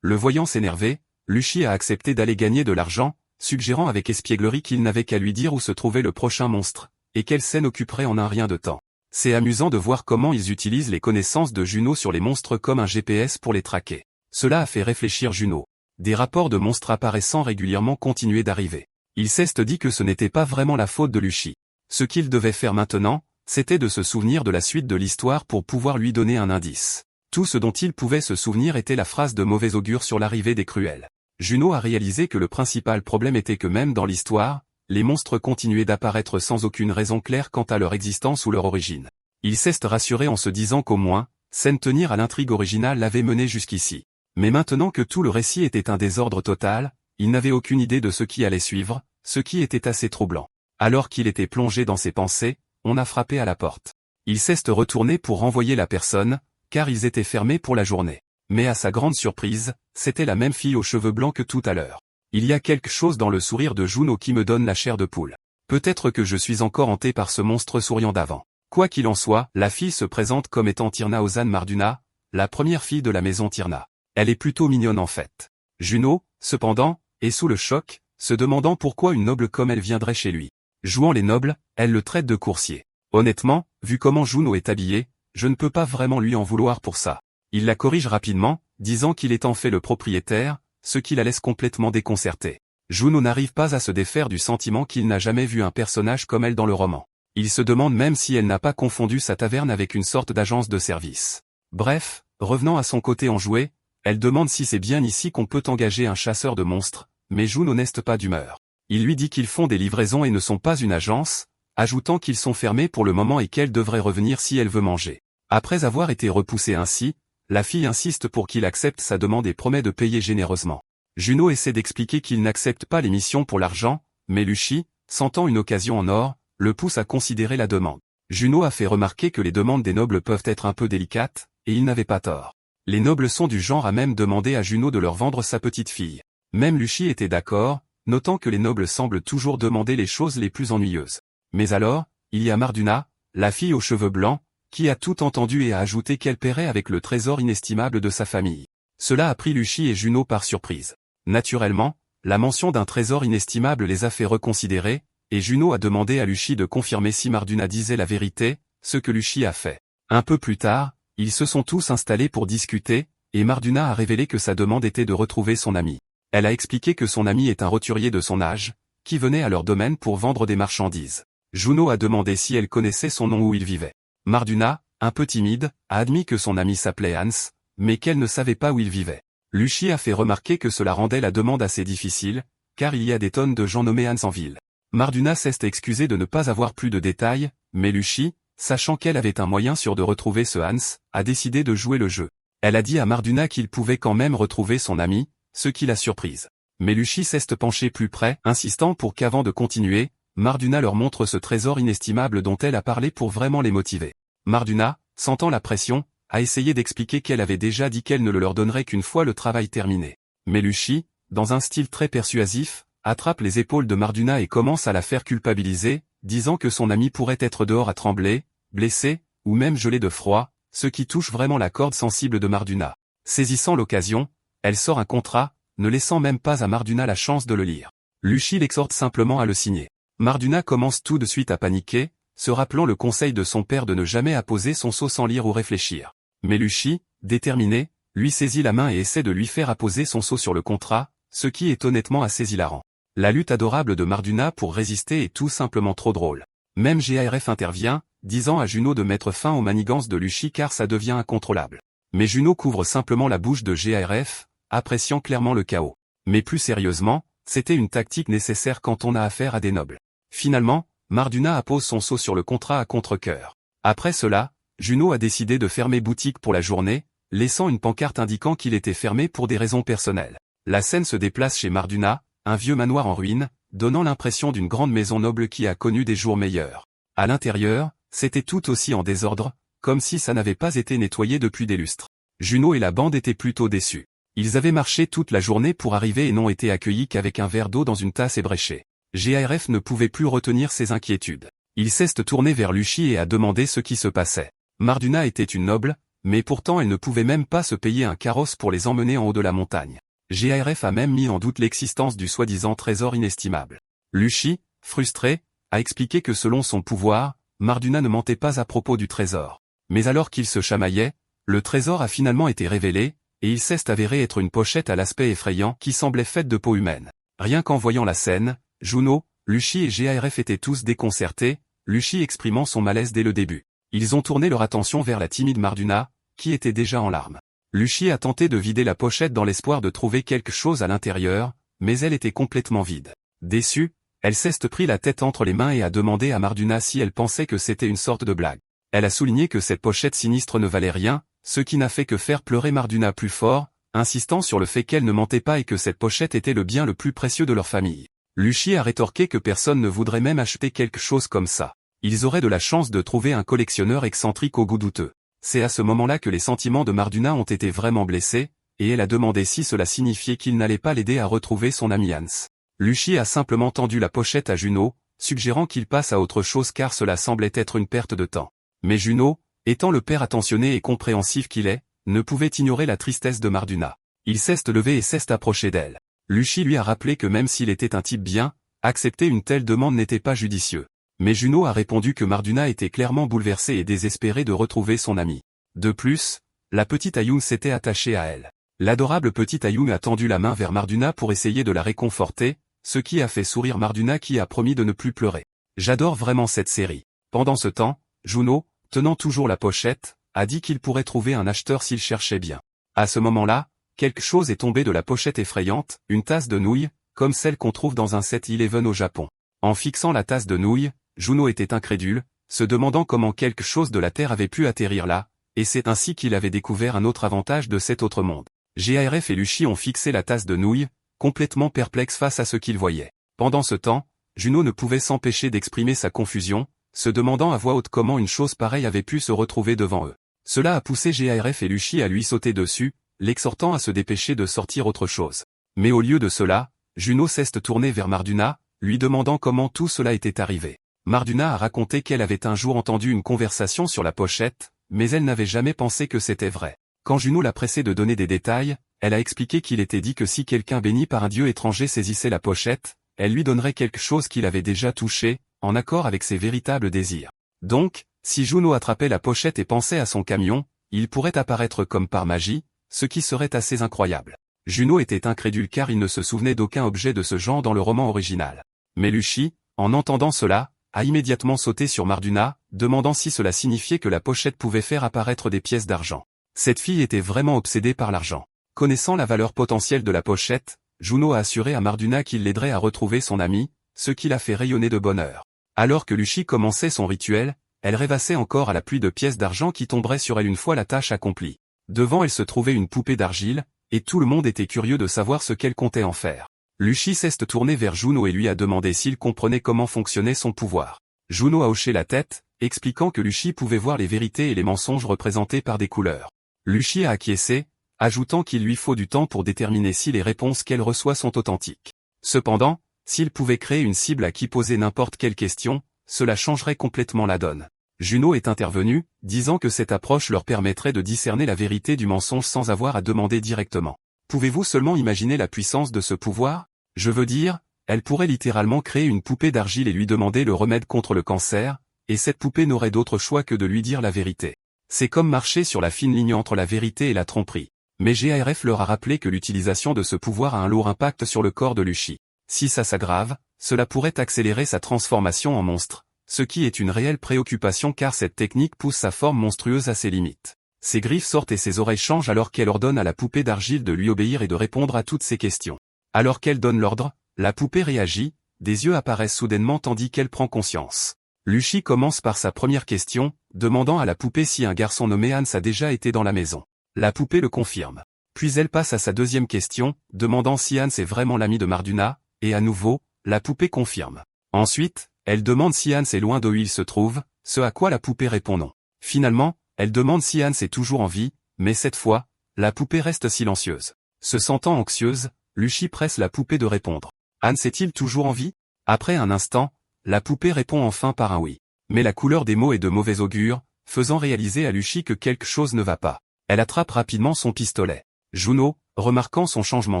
Le voyant s'énerver, Lucie a accepté d'aller gagner de l'argent, suggérant avec espièglerie qu'il n'avait qu'à lui dire où se trouvait le prochain monstre, et qu'elle s'en occuperait en un rien de temps. C'est amusant de voir comment ils utilisent les connaissances de Juno sur les monstres comme un GPS pour les traquer. Cela a fait réfléchir Juno. Des rapports de monstres apparaissant régulièrement continuaient d'arriver. Il s'est dit que ce n'était pas vraiment la faute de Lucie. Ce qu'il devait faire maintenant, c'était de se souvenir de la suite de l'histoire pour pouvoir lui donner un indice. Tout ce dont il pouvait se souvenir était la phrase de mauvais augure sur l'arrivée des cruels. Juno a réalisé que le principal problème était que même dans l'histoire, les monstres continuaient d'apparaître sans aucune raison claire quant à leur existence ou leur origine. Il s'est rassuré en se disant qu'au moins, s'en tenir à l'intrigue originale l'avait mené jusqu'ici. Mais maintenant que tout le récit était un désordre total, il n'avait aucune idée de ce qui allait suivre, ce qui était assez troublant. Alors qu'il était plongé dans ses pensées, on a frappé à la porte. Il s'est retourné pour renvoyer la personne, car ils étaient fermés pour la journée. Mais à sa grande surprise, c'était la même fille aux cheveux blancs que tout à l'heure. Il y a quelque chose dans le sourire de Juno qui me donne la chair de poule. Peut-être que je suis encore hanté par ce monstre souriant d'avant. Quoi qu'il en soit, la fille se présente comme étant Tyrna Ozan Marduna, la première fille de la maison Tyrna. Elle est plutôt mignonne en fait. Juno, cependant, est sous le choc, se demandant pourquoi une noble comme elle viendrait chez lui. Jouant les nobles, elle le traite de coursier. Honnêtement, vu comment Juno est habillée, je ne peux pas vraiment lui en vouloir pour ça. Il la corrige rapidement, disant qu'il est en fait le propriétaire, ce qui la laisse complètement déconcertée. Juno n'arrive pas à se défaire du sentiment qu'il n'a jamais vu un personnage comme elle dans le roman. Il se demande même si elle n'a pas confondu sa taverne avec une sorte d'agence de service. Bref, revenant à son côté enjoué, elle demande si c'est bien ici qu'on peut engager un chasseur de monstres, mais Juno n'est pas d'humeur. Il lui dit qu'ils font des livraisons et ne sont pas une agence, ajoutant qu'ils sont fermés pour le moment et qu'elle devrait revenir si elle veut manger. Après avoir été repoussée ainsi, la fille insiste pour qu'il accepte sa demande et promet de payer généreusement. Juno essaie d'expliquer qu'il n'accepte pas les missions pour l'argent, mais Lucie, sentant une occasion en or, le pousse à considérer la demande. Juno a fait remarquer que les demandes des nobles peuvent être un peu délicates, et il n'avait pas tort. Les nobles sont du genre à même demander à Juno de leur vendre sa petite fille. Même Lucie était d'accord, notant que les nobles semblent toujours demander les choses les plus ennuyeuses. Mais alors, il y a Marduna, la fille aux cheveux blancs, qui a tout entendu et a ajouté qu'elle paierait avec le trésor inestimable de sa famille. Cela a pris Lucie et Juno par surprise. Naturellement, la mention d'un trésor inestimable les a fait reconsidérer, et Juno a demandé à Lucie de confirmer si Marduna disait la vérité, ce que Lucie a fait. Un peu plus tard, ils se sont tous installés pour discuter, et Marduna a révélé que sa demande était de retrouver son ami. Elle a expliqué que son ami est un roturier de son âge, qui venait à leur domaine pour vendre des marchandises. Juno a demandé si elle connaissait son nom où il vivait. Marduna, un peu timide, a admis que son ami s'appelait Hans, mais qu'elle ne savait pas où il vivait. Lucie a fait remarquer que cela rendait la demande assez difficile, car il y a des tonnes de gens nommés Hans en ville. Marduna s'est excusée de ne pas avoir plus de détails, mais Lucie, sachant qu'elle avait un moyen sûr de retrouver ce Hans, a décidé de jouer le jeu. Elle a dit à Marduna qu'il pouvait quand même retrouver son ami, ce qui l'a surprise. Mais Lucie s'est penchée plus près, insistant pour qu'avant de continuer, Marduna leur montre ce trésor inestimable dont elle a parlé pour vraiment les motiver. Marduna, sentant la pression, a essayé d'expliquer qu'elle avait déjà dit qu'elle ne le leur donnerait qu'une fois le travail terminé. Mais Lucie, dans un style très persuasif, attrape les épaules de Marduna et commence à la faire culpabiliser, disant que son ami pourrait être dehors à trembler, blessé, ou même gelé de froid, ce qui touche vraiment la corde sensible de Marduna. Saisissant l'occasion, elle sort un contrat, ne laissant même pas à Marduna la chance de le lire. Lucie l'exhorte simplement à le signer. Marduna commence tout de suite à paniquer, se rappelant le conseil de son père de ne jamais apposer son sceau sans lire ou réfléchir. Mais Lucie, déterminée, lui saisit la main et essaie de lui faire apposer son sceau sur le contrat, ce qui est honnêtement assez hilarant. La lutte adorable de Marduna pour résister est tout simplement trop drôle. Même GARF intervient, disant à Juno de mettre fin aux manigances de Lucie car ça devient incontrôlable. Mais Juno couvre simplement la bouche de GARF, appréciant clairement le chaos. Mais plus sérieusement, c'était une tactique nécessaire quand on a affaire à des nobles. Finalement, Marduna appose son sceau sur le contrat à contre-cœur. Après cela, Juno a décidé de fermer boutique pour la journée, laissant une pancarte indiquant qu'il était fermé pour des raisons personnelles. La scène se déplace chez Marduna, un vieux manoir en ruine, donnant l'impression d'une grande maison noble qui a connu des jours meilleurs. À l'intérieur, c'était tout aussi en désordre, comme si ça n'avait pas été nettoyé depuis des lustres. Juno et la bande étaient plutôt déçus. Ils avaient marché toute la journée pour arriver et n'ont été accueillis qu'avec un verre d'eau dans une tasse ébréchée. GARF ne pouvait plus retenir ses inquiétudes. Il s'est tourné vers Luchi et a demandé ce qui se passait. Marduna était une noble, mais pourtant elle ne pouvait même pas se payer un carrosse pour les emmener en haut de la montagne. GARF a même mis en doute l'existence du soi-disant trésor inestimable. Luchi, frustré, a expliqué que selon son pouvoir, Marduna ne mentait pas à propos du trésor. Mais alors qu'ils se chamaillaient, le trésor a finalement été révélé, et il s'est avéré être une pochette à l'aspect effrayant qui semblait faite de peau humaine. Rien qu'en voyant la scène, Juno, Luchi et GARF étaient tous déconcertés, Luchi exprimant son malaise dès le début. Ils ont tourné leur attention vers la timide Marduna, qui était déjà en larmes. Luchi a tenté de vider la pochette dans l'espoir de trouver quelque chose à l'intérieur, mais elle était complètement vide. Déçue, elle s'est pris la tête entre les mains et a demandé à Marduna si elle pensait que c'était une sorte de blague. Elle a souligné que cette pochette sinistre ne valait rien, ce qui n'a fait que faire pleurer Marduna plus fort, insistant sur le fait qu'elle ne mentait pas et que cette pochette était le bien le plus précieux de leur famille. Luchi a rétorqué que personne ne voudrait même acheter quelque chose comme ça. Ils auraient de la chance de trouver un collectionneur excentrique au goût douteux. C'est à ce moment-là que les sentiments de Marduna ont été vraiment blessés, et elle a demandé si cela signifiait qu'il n'allait pas l'aider à retrouver son ami Hans. Luchi a simplement tendu la pochette à Juno, suggérant qu'il passe à autre chose car cela semblait être une perte de temps. Mais Juno, étant le père attentionné et compréhensif qu'il est, ne pouvait ignorer la tristesse de Marduna. Il s'est levé et s'est approché d'elle. Luchi lui a rappelé que même s'il était un type bien, accepter une telle demande n'était pas judicieux. Mais Juno a répondu que Marduna était clairement bouleversée et désespérée de retrouver son ami. De plus, la petite Ayung s'était attachée à elle. L'adorable petite Ayung a tendu la main vers Marduna pour essayer de la réconforter, ce qui a fait sourire Marduna qui a promis de ne plus pleurer. J'adore vraiment cette série. Pendant ce temps, Juno, tenant toujours la pochette, a dit qu'il pourrait trouver un acheteur s'il cherchait bien. À ce moment-là, quelque chose est tombé de la pochette effrayante, une tasse de nouilles, comme celle qu'on trouve dans un 7-Eleven au Japon. En fixant la tasse de nouilles, Juno était incrédule, se demandant comment quelque chose de la Terre avait pu atterrir là, et c'est ainsi qu'il avait découvert un autre avantage de cet autre monde. GARF et Luchi ont fixé la tasse de nouilles, complètement perplexes face à ce qu'ils voyaient. Pendant ce temps, Juno ne pouvait s'empêcher d'exprimer sa confusion, se demandant à voix haute comment une chose pareille avait pu se retrouver devant eux. Cela a poussé GARF et Luchi à lui sauter dessus, l'exhortant à se dépêcher de sortir autre chose. Mais au lieu de cela, Juno s'est tournée vers Marduna, lui demandant comment tout cela était arrivé. Marduna a raconté qu'elle avait un jour entendu une conversation sur la pochette, mais elle n'avait jamais pensé que c'était vrai. Quand Juno l'a pressée de donner des détails, elle a expliqué qu'il était dit que si quelqu'un béni par un dieu étranger saisissait la pochette, elle lui donnerait quelque chose qu'il avait déjà touché, en accord avec ses véritables désirs. Donc, si Juno attrapait la pochette et pensait à son camion, il pourrait apparaître comme par magie, ce qui serait assez incroyable. Juno était incrédule car il ne se souvenait d'aucun objet de ce genre dans le roman original. Mais Luchi, en entendant cela, a immédiatement sauté sur Marduna, demandant si cela signifiait que la pochette pouvait faire apparaître des pièces d'argent. Cette fille était vraiment obsédée par l'argent. Connaissant la valeur potentielle de la pochette, Juno a assuré à Marduna qu'il l'aiderait à retrouver son ami, ce qui l'a fait rayonner de bonheur. Alors que Luchi commençait son rituel, elle rêvassait encore à la pluie de pièces d'argent qui tomberaient sur elle une fois la tâche accomplie. Devant elle se trouvait une poupée d'argile, et tout le monde était curieux de savoir ce qu'elle comptait en faire. Luchi s'est tourné vers Juno et lui a demandé s'il comprenait comment fonctionnait son pouvoir. Juno a hoché la tête, expliquant que Luchi pouvait voir les vérités et les mensonges représentés par des couleurs. Luchi a acquiescé, ajoutant qu'il lui faut du temps pour déterminer si les réponses qu'elle reçoit sont authentiques. Cependant, s'il pouvait créer une cible à qui poser n'importe quelle question, cela changerait complètement la donne. Juno est intervenue, disant que cette approche leur permettrait de discerner la vérité du mensonge sans avoir à demander directement. Pouvez-vous seulement imaginer la puissance de ce pouvoir? Je veux dire, elle pourrait littéralement créer une poupée d'argile et lui demander le remède contre le cancer, et cette poupée n'aurait d'autre choix que de lui dire la vérité. C'est comme marcher sur la fine ligne entre la vérité et la tromperie. Mais GARF leur a rappelé que l'utilisation de ce pouvoir a un lourd impact sur le corps de Luchi. Si ça s'aggrave, cela pourrait accélérer sa transformation en monstre, ce qui est une réelle préoccupation car cette technique pousse sa forme monstrueuse à ses limites. Ses griffes sortent et ses oreilles changent alors qu'elle ordonne à la poupée d'argile de lui obéir et de répondre à toutes ses questions. Alors qu'elle donne l'ordre, la poupée réagit, des yeux apparaissent soudainement tandis qu'elle prend conscience. Luchi commence par sa première question, demandant à la poupée si un garçon nommé Hans a déjà été dans la maison. La poupée le confirme. Puis elle passe à sa deuxième question, demandant si Hans est vraiment l'ami de Marduna, et à nouveau, la poupée confirme. Ensuite, elle demande si Hans est loin d'où il se trouve, ce à quoi la poupée répond non. Finalement, elle demande si Hans est toujours en vie, mais cette fois, la poupée reste silencieuse. Se sentant anxieuse, Luchi presse la poupée de répondre. Hans est-il toujours en vie? Après un instant, la poupée répond enfin par un oui. Mais la couleur des mots est de mauvais augure, faisant réaliser à Lucy que quelque chose ne va pas. Elle attrape rapidement son pistolet. Juno, remarquant son changement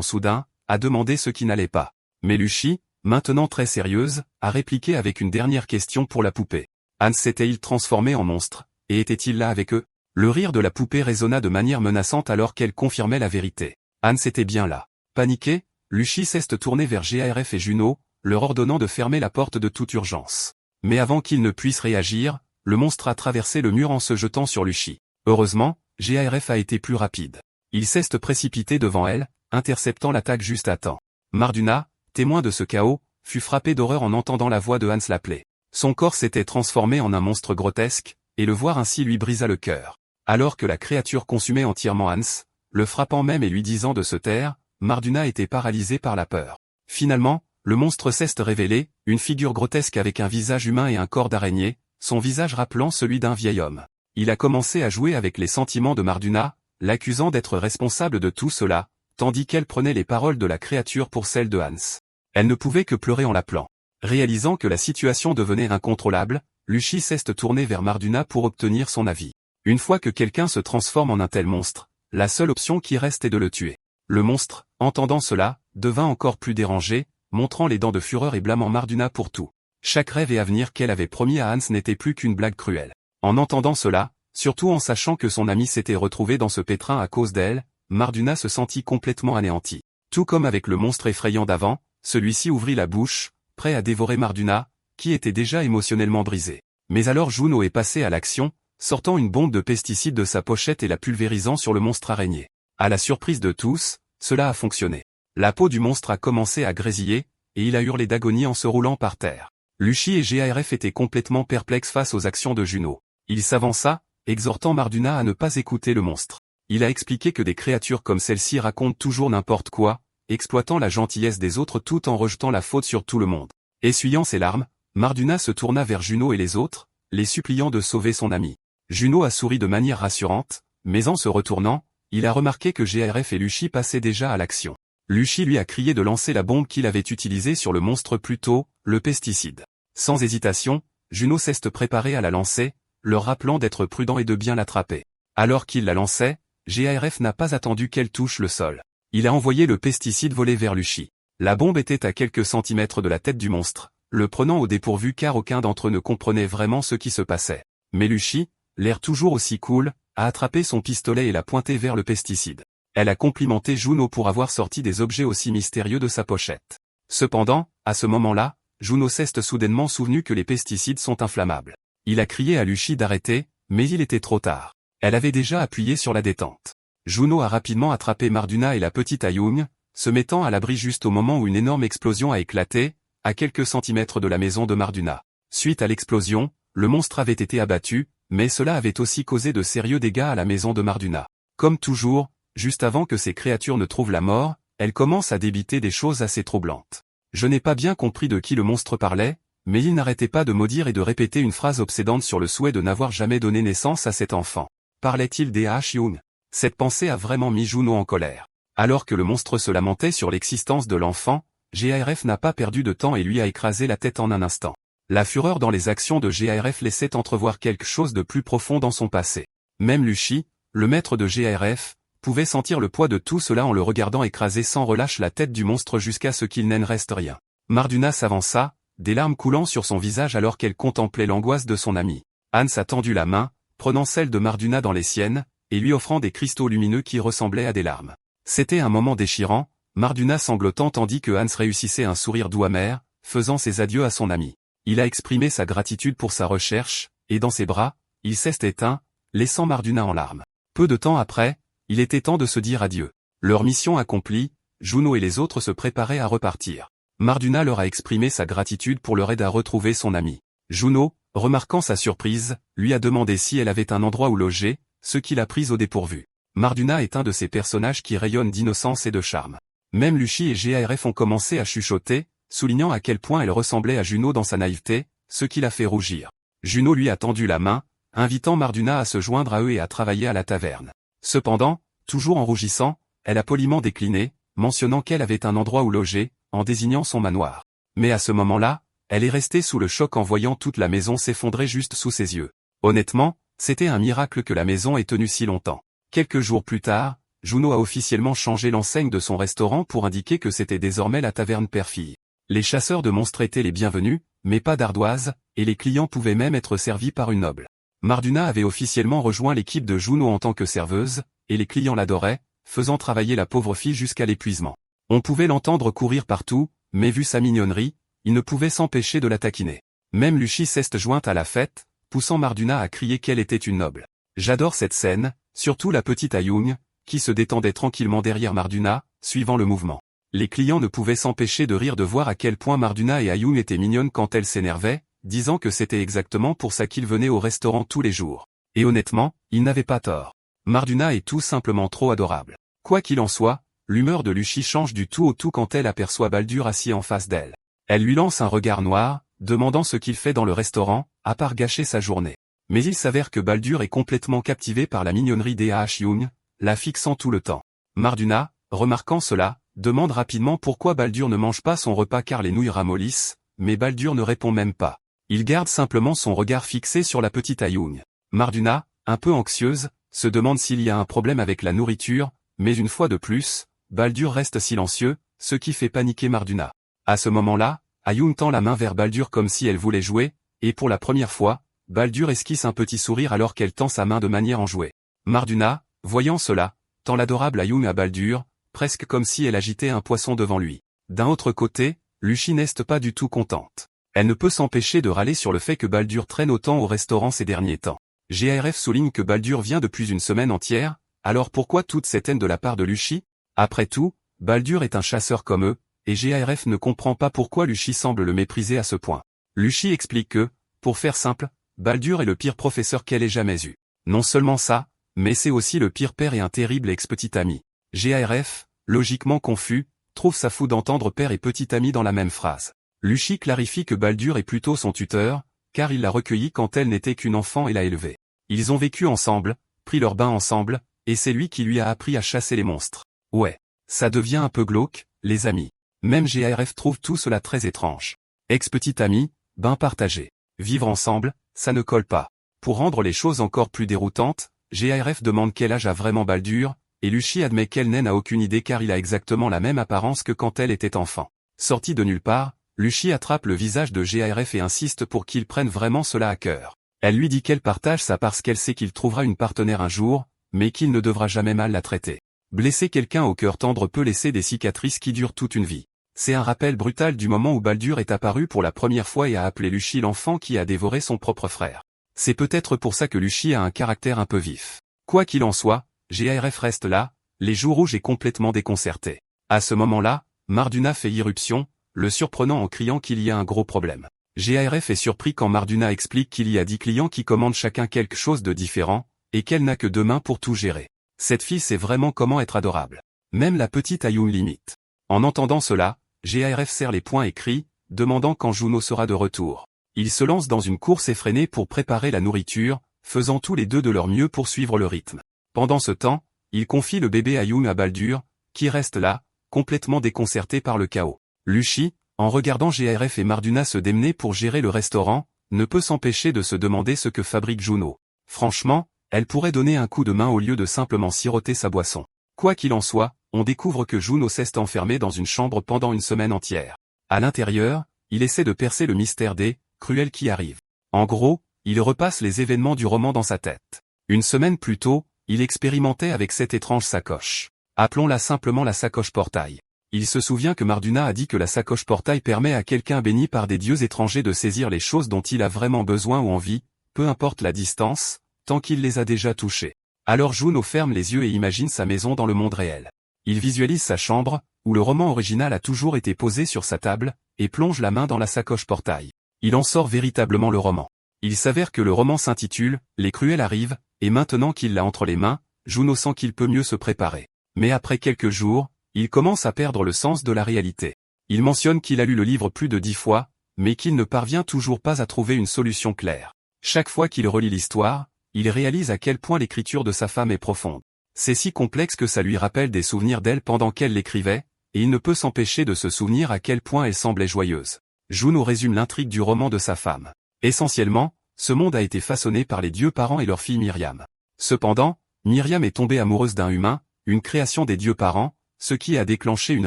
soudain, a demandé ce qui n'allait pas. Mais Lucy, maintenant très sérieuse, a répliqué avec une dernière question pour la poupée. Hans s'était-il transformé en monstre, et était-il là avec eux? Le rire de la poupée résonna de manière menaçante alors qu'elle confirmait la vérité. Hans était bien là. Paniqué, Lucy s'est tournée vers GARF et Juno, leur ordonnant de fermer la porte de toute urgence. Mais avant qu'ils ne puissent réagir, le monstre a traversé le mur en se jetant sur Lucy. Heureusement, GARF a été plus rapide. Il s'est précipité devant elle, interceptant l'attaque juste à temps. Marduna, témoin de ce chaos, fut frappé d'horreur en entendant la voix de Hans l'appeler. Son corps s'était transformé en un monstre grotesque, et le voir ainsi lui brisa le cœur. Alors que la créature consumait entièrement Hans, le frappant même et lui disant de se taire, Marduna était paralysé par la peur. Finalement, le monstre s'est révélé, une figure grotesque avec un visage humain et un corps d'araignée, son visage rappelant celui d'un vieil homme. Il a commencé à jouer avec les sentiments de Marduna, l'accusant d'être responsable de tout cela, tandis qu'elle prenait les paroles de la créature pour celles de Hans. Elle ne pouvait que pleurer en l'appelant. Réalisant que la situation devenait incontrôlable, Lucy s'est tournée vers Marduna pour obtenir son avis. Une fois que quelqu'un se transforme en un tel monstre, la seule option qui reste est de le tuer. Le monstre, entendant cela, devint encore plus dérangé, montrant les dents de fureur et blâmant Marduna pour tout. Chaque rêve et avenir qu'elle avait promis à Hans n'était plus qu'une blague cruelle. En entendant cela, surtout en sachant que son ami s'était retrouvé dans ce pétrin à cause d'elle, Marduna se sentit complètement anéanti. Tout comme avec le monstre effrayant d'avant, celui-ci ouvrit la bouche, prêt à dévorer Marduna, qui était déjà émotionnellement brisé. Mais alors Juno est passé à l'action, sortant une bombe de pesticides de sa pochette et la pulvérisant sur le monstre araignée. À la surprise de tous, cela a fonctionné. La peau du monstre a commencé à grésiller, et il a hurlé d'agonie en se roulant par terre. Lucy et GARF étaient complètement perplexes face aux actions de Juno. Il s'avança, exhortant Marduna à ne pas écouter le monstre. Il a expliqué que des créatures comme celle-ci racontent toujours n'importe quoi, exploitant la gentillesse des autres tout en rejetant la faute sur tout le monde. Essuyant ses larmes, Marduna se tourna vers Juno et les autres, les suppliant de sauver son ami. Juno a souri de manière rassurante, mais en se retournant, il a remarqué que GARF et Lucy passaient déjà à l'action. Lucy lui a crié de lancer la bombe qu'il avait utilisée sur le monstre plus tôt, le pesticide. Sans hésitation, Juno s'est préparé à la lancer, leur rappelant d'être prudent et de bien l'attraper. Alors qu'il la lançait, GARF n'a pas attendu qu'elle touche le sol. Il a envoyé le pesticide voler vers Lucy. La bombe était à quelques centimètres de la tête du monstre, le prenant au dépourvu car aucun d'entre eux ne comprenait vraiment ce qui se passait. Mais Lucy, l'air toujours aussi cool, a attrapé son pistolet et l'a pointé vers le pesticide. Elle a complimenté Juno pour avoir sorti des objets aussi mystérieux de sa pochette. Cependant, à ce moment-là, Juno s'est soudainement souvenu que les pesticides sont inflammables. Il a crié à Lucy d'arrêter, mais il était trop tard. Elle avait déjà appuyé sur la détente. Juno a rapidement attrapé Marduna et la petite Ayung, se mettant à l'abri juste au moment où une énorme explosion a éclaté, à quelques centimètres de la maison de Marduna. Suite à l'explosion, le monstre avait été abattu, mais cela avait aussi causé de sérieux dégâts à la maison de Marduna. Comme toujours, juste avant que ces créatures ne trouvent la mort, elles commencent à débiter des choses assez troublantes. Je n'ai pas bien compris de qui le monstre parlait, mais il n'arrêtait pas de maudire et de répéter une phrase obsédante sur le souhait de n'avoir jamais donné naissance à cet enfant. Parlait-il des Hyung? Cette pensée a vraiment mis Juno en colère. Alors que le monstre se lamentait sur l'existence de l'enfant, GARF n'a pas perdu de temps et lui a écrasé la tête en un instant. La fureur dans les actions de GARF laissait entrevoir quelque chose de plus profond dans son passé. Même Lucy, le maître de GARF, pouvait sentir le poids de tout cela en le regardant écraser sans relâche la tête du monstre jusqu'à ce qu'il n'en reste rien. Marduna s'avança, des larmes coulant sur son visage alors qu'elle contemplait l'angoisse de son ami. Hans a tendu la main, prenant celle de Marduna dans les siennes, et lui offrant des cristaux lumineux qui ressemblaient à des larmes. C'était un moment déchirant, Marduna sanglotant tandis que Hans réussissait un sourire doux amer, faisant ses adieux à son ami. Il a exprimé sa gratitude pour sa recherche, et dans ses bras, il s'est éteint, laissant Marduna en larmes. Peu de temps après, il était temps de se dire adieu. Leur mission accomplie, Juno et les autres se préparaient à repartir. Marduna leur a exprimé sa gratitude pour leur aide à retrouver son ami. Juno, remarquant sa surprise, lui a demandé si elle avait un endroit où loger, ce qui l'a prise au dépourvu. Marduna est un de ces personnages qui rayonnent d'innocence et de charme. Même Lucy et GARF ont commencé à chuchoter, soulignant à quel point elle ressemblait à Juno dans sa naïveté, ce qui l'a fait rougir. Juno lui a tendu la main, invitant Marduna à se joindre à eux et à travailler à la taverne. Cependant, toujours en rougissant, elle a poliment décliné, mentionnant qu'elle avait un endroit où loger, en désignant son manoir. Mais à ce moment-là, elle est restée sous le choc en voyant toute la maison s'effondrer juste sous ses yeux. Honnêtement, c'était un miracle que la maison ait tenu si longtemps. Quelques jours plus tard, Juno a officiellement changé l'enseigne de son restaurant pour indiquer que c'était désormais la taverne Père-Fille. Les chasseurs de monstres étaient les bienvenus, mais pas d'ardoises, et les clients pouvaient même être servis par une noble. Marduna avait officiellement rejoint l'équipe de Juno en tant que serveuse, et les clients l'adoraient, faisant travailler la pauvre fille jusqu'à l'épuisement. On pouvait l'entendre courir partout, mais vu sa mignonnerie, il ne pouvait s'empêcher de la taquiner. Même Lucy s'est jointe à la fête, poussant Marduna à crier qu'elle était une noble. J'adore cette scène, surtout la petite Ayung, qui se détendait tranquillement derrière Marduna, suivant le mouvement. Les clients ne pouvaient s'empêcher de rire de voir à quel point Marduna et Ayung étaient mignonnes quand elles s'énervaient, disant que c'était exactement pour ça qu'ils venaient au restaurant tous les jours. Et honnêtement, ils n'avaient pas tort. Marduna est tout simplement trop adorable. Quoi qu'il en soit, l'humeur de Lucy change du tout au tout quand elle aperçoit Baldur assis en face d'elle. Elle lui lance un regard noir, demandant ce qu'il fait dans le restaurant, à part gâcher sa journée. Mais il s'avère que Baldur est complètement captivé par la mignonnerie d'A-Hyung, la fixant tout le temps. Marduna, remarquant cela, demande rapidement pourquoi Baldur ne mange pas son repas car les nouilles ramollissent, mais Baldur ne répond même pas. Il garde simplement son regard fixé sur la petite Ayung. Marduna, un peu anxieuse, se demande s'il y a un problème avec la nourriture, mais une fois de plus, Baldur reste silencieux, ce qui fait paniquer Marduna. À ce moment-là, Ayung tend la main vers Baldur comme si elle voulait jouer, et pour la première fois, Baldur esquisse un petit sourire alors qu'elle tend sa main de manière enjouée. Marduna, voyant cela, tend l'adorable Ayung à Baldur, presque comme si elle agitait un poisson devant lui. D'un autre côté, Lucy n'est pas du tout contente. Elle ne peut s'empêcher de râler sur le fait que Baldur traîne autant au restaurant ces derniers temps. GARF souligne que Baldur vient depuis une semaine entière, alors pourquoi toute cette haine de la part de Lucy? Après tout, Baldur est un chasseur comme eux, et GARF ne comprend pas pourquoi Lucy semble le mépriser à ce point. Lucy explique que, pour faire simple, Baldur est le pire professeur qu'elle ait jamais eu. Non seulement ça, mais c'est aussi le pire père et un terrible ex-petit ami. GARF, logiquement confus, trouve ça fou d'entendre père et petit ami dans la même phrase. Lucy clarifie que Baldur est plutôt son tuteur, car il l'a recueillie quand elle n'était qu'une enfant et l'a élevée. Ils ont vécu ensemble, pris leur bain ensemble, et c'est lui qui lui a appris à chasser les monstres. Ouais, ça devient un peu glauque, les amis. Même GARF trouve tout cela très étrange. Ex-petit ami, bain partagé. Vivre ensemble, ça ne colle pas. Pour rendre les choses encore plus déroutantes, GARF demande quel âge a vraiment Baldur, et Lucy admet qu'elle n'a aucune idée car il a exactement la même apparence que quand elle était enfant. Sortie de nulle part, Lucy attrape le visage de GARF et insiste pour qu'il prenne vraiment cela à cœur. Elle lui dit qu'elle partage ça parce qu'elle sait qu'il trouvera une partenaire un jour, mais qu'il ne devra jamais mal la traiter. Blesser quelqu'un au cœur tendre peut laisser des cicatrices qui durent toute une vie. C'est un rappel brutal du moment où Baldur est apparu pour la première fois et a appelé Lucy l'enfant qui a dévoré son propre frère. C'est peut-être pour ça que Lucy a un caractère un peu vif. Quoi qu'il en soit, GARF reste là, les joues rouges et complètement déconcerté. À ce moment-là, Marduna fait irruption, le surprenant en criant qu'il y a un gros problème. GARF est surpris quand Marduna explique qu'il y a 10 clients qui commandent chacun quelque chose de différent, et qu'elle n'a que 2 mains pour tout gérer. Cette fille sait vraiment comment être adorable. Même la petite Ayung limite. En entendant cela, GARF serre les poings et crie, demandant quand Juno sera de retour. Ils se lancent dans une course effrénée pour préparer la nourriture, faisant tous les deux de leur mieux pour suivre le rythme. Pendant ce temps, ils confient le bébé Ayung à Baldur, qui reste là, complètement déconcerté par le chaos. Lucy, en regardant GARF et Marduna se démener pour gérer le restaurant, ne peut s'empêcher de se demander ce que fabrique Juno. Franchement, elle pourrait donner un coup de main au lieu de simplement siroter sa boisson. Quoi qu'il en soit, on découvre que Juno s'est enfermé dans une chambre pendant une semaine entière. À l'intérieur, il essaie de percer le mystère des cruels qui arrivent. En gros, il repasse les événements du roman dans sa tête. Une semaine plus tôt, il expérimentait avec cette étrange sacoche. Appelons-la simplement la sacoche portail. Il se souvient que Marduna a dit que la sacoche portail permet à quelqu'un béni par des dieux étrangers de saisir les choses dont il a vraiment besoin ou envie, peu importe la distance, tant qu'il les a déjà touchées. Alors Juno ferme les yeux et imagine sa maison dans le monde réel. Il visualise sa chambre, où le roman original a toujours été posé sur sa table, et plonge la main dans la sacoche portail. Il en sort véritablement le roman. Il s'avère que le roman s'intitule « Les cruels arrivent », et maintenant qu'il l'a entre les mains, Juno sent qu'il peut mieux se préparer. Mais après quelques jours, il commence à perdre le sens de la réalité. Il mentionne qu'il a lu le livre plus de 10 fois, mais qu'il ne parvient toujours pas à trouver une solution claire. Chaque fois qu'il relit l'histoire, il réalise à quel point l'écriture de sa femme est profonde. C'est si complexe que ça lui rappelle des souvenirs d'elle pendant qu'elle l'écrivait, et il ne peut s'empêcher de se souvenir à quel point elle semblait joyeuse. Juno résume l'intrigue du roman de sa femme. Essentiellement, ce monde a été façonné par les dieux parents et leur fille Myriam. Cependant, Myriam est tombée amoureuse d'un humain, une création des dieux parents, ce qui a déclenché une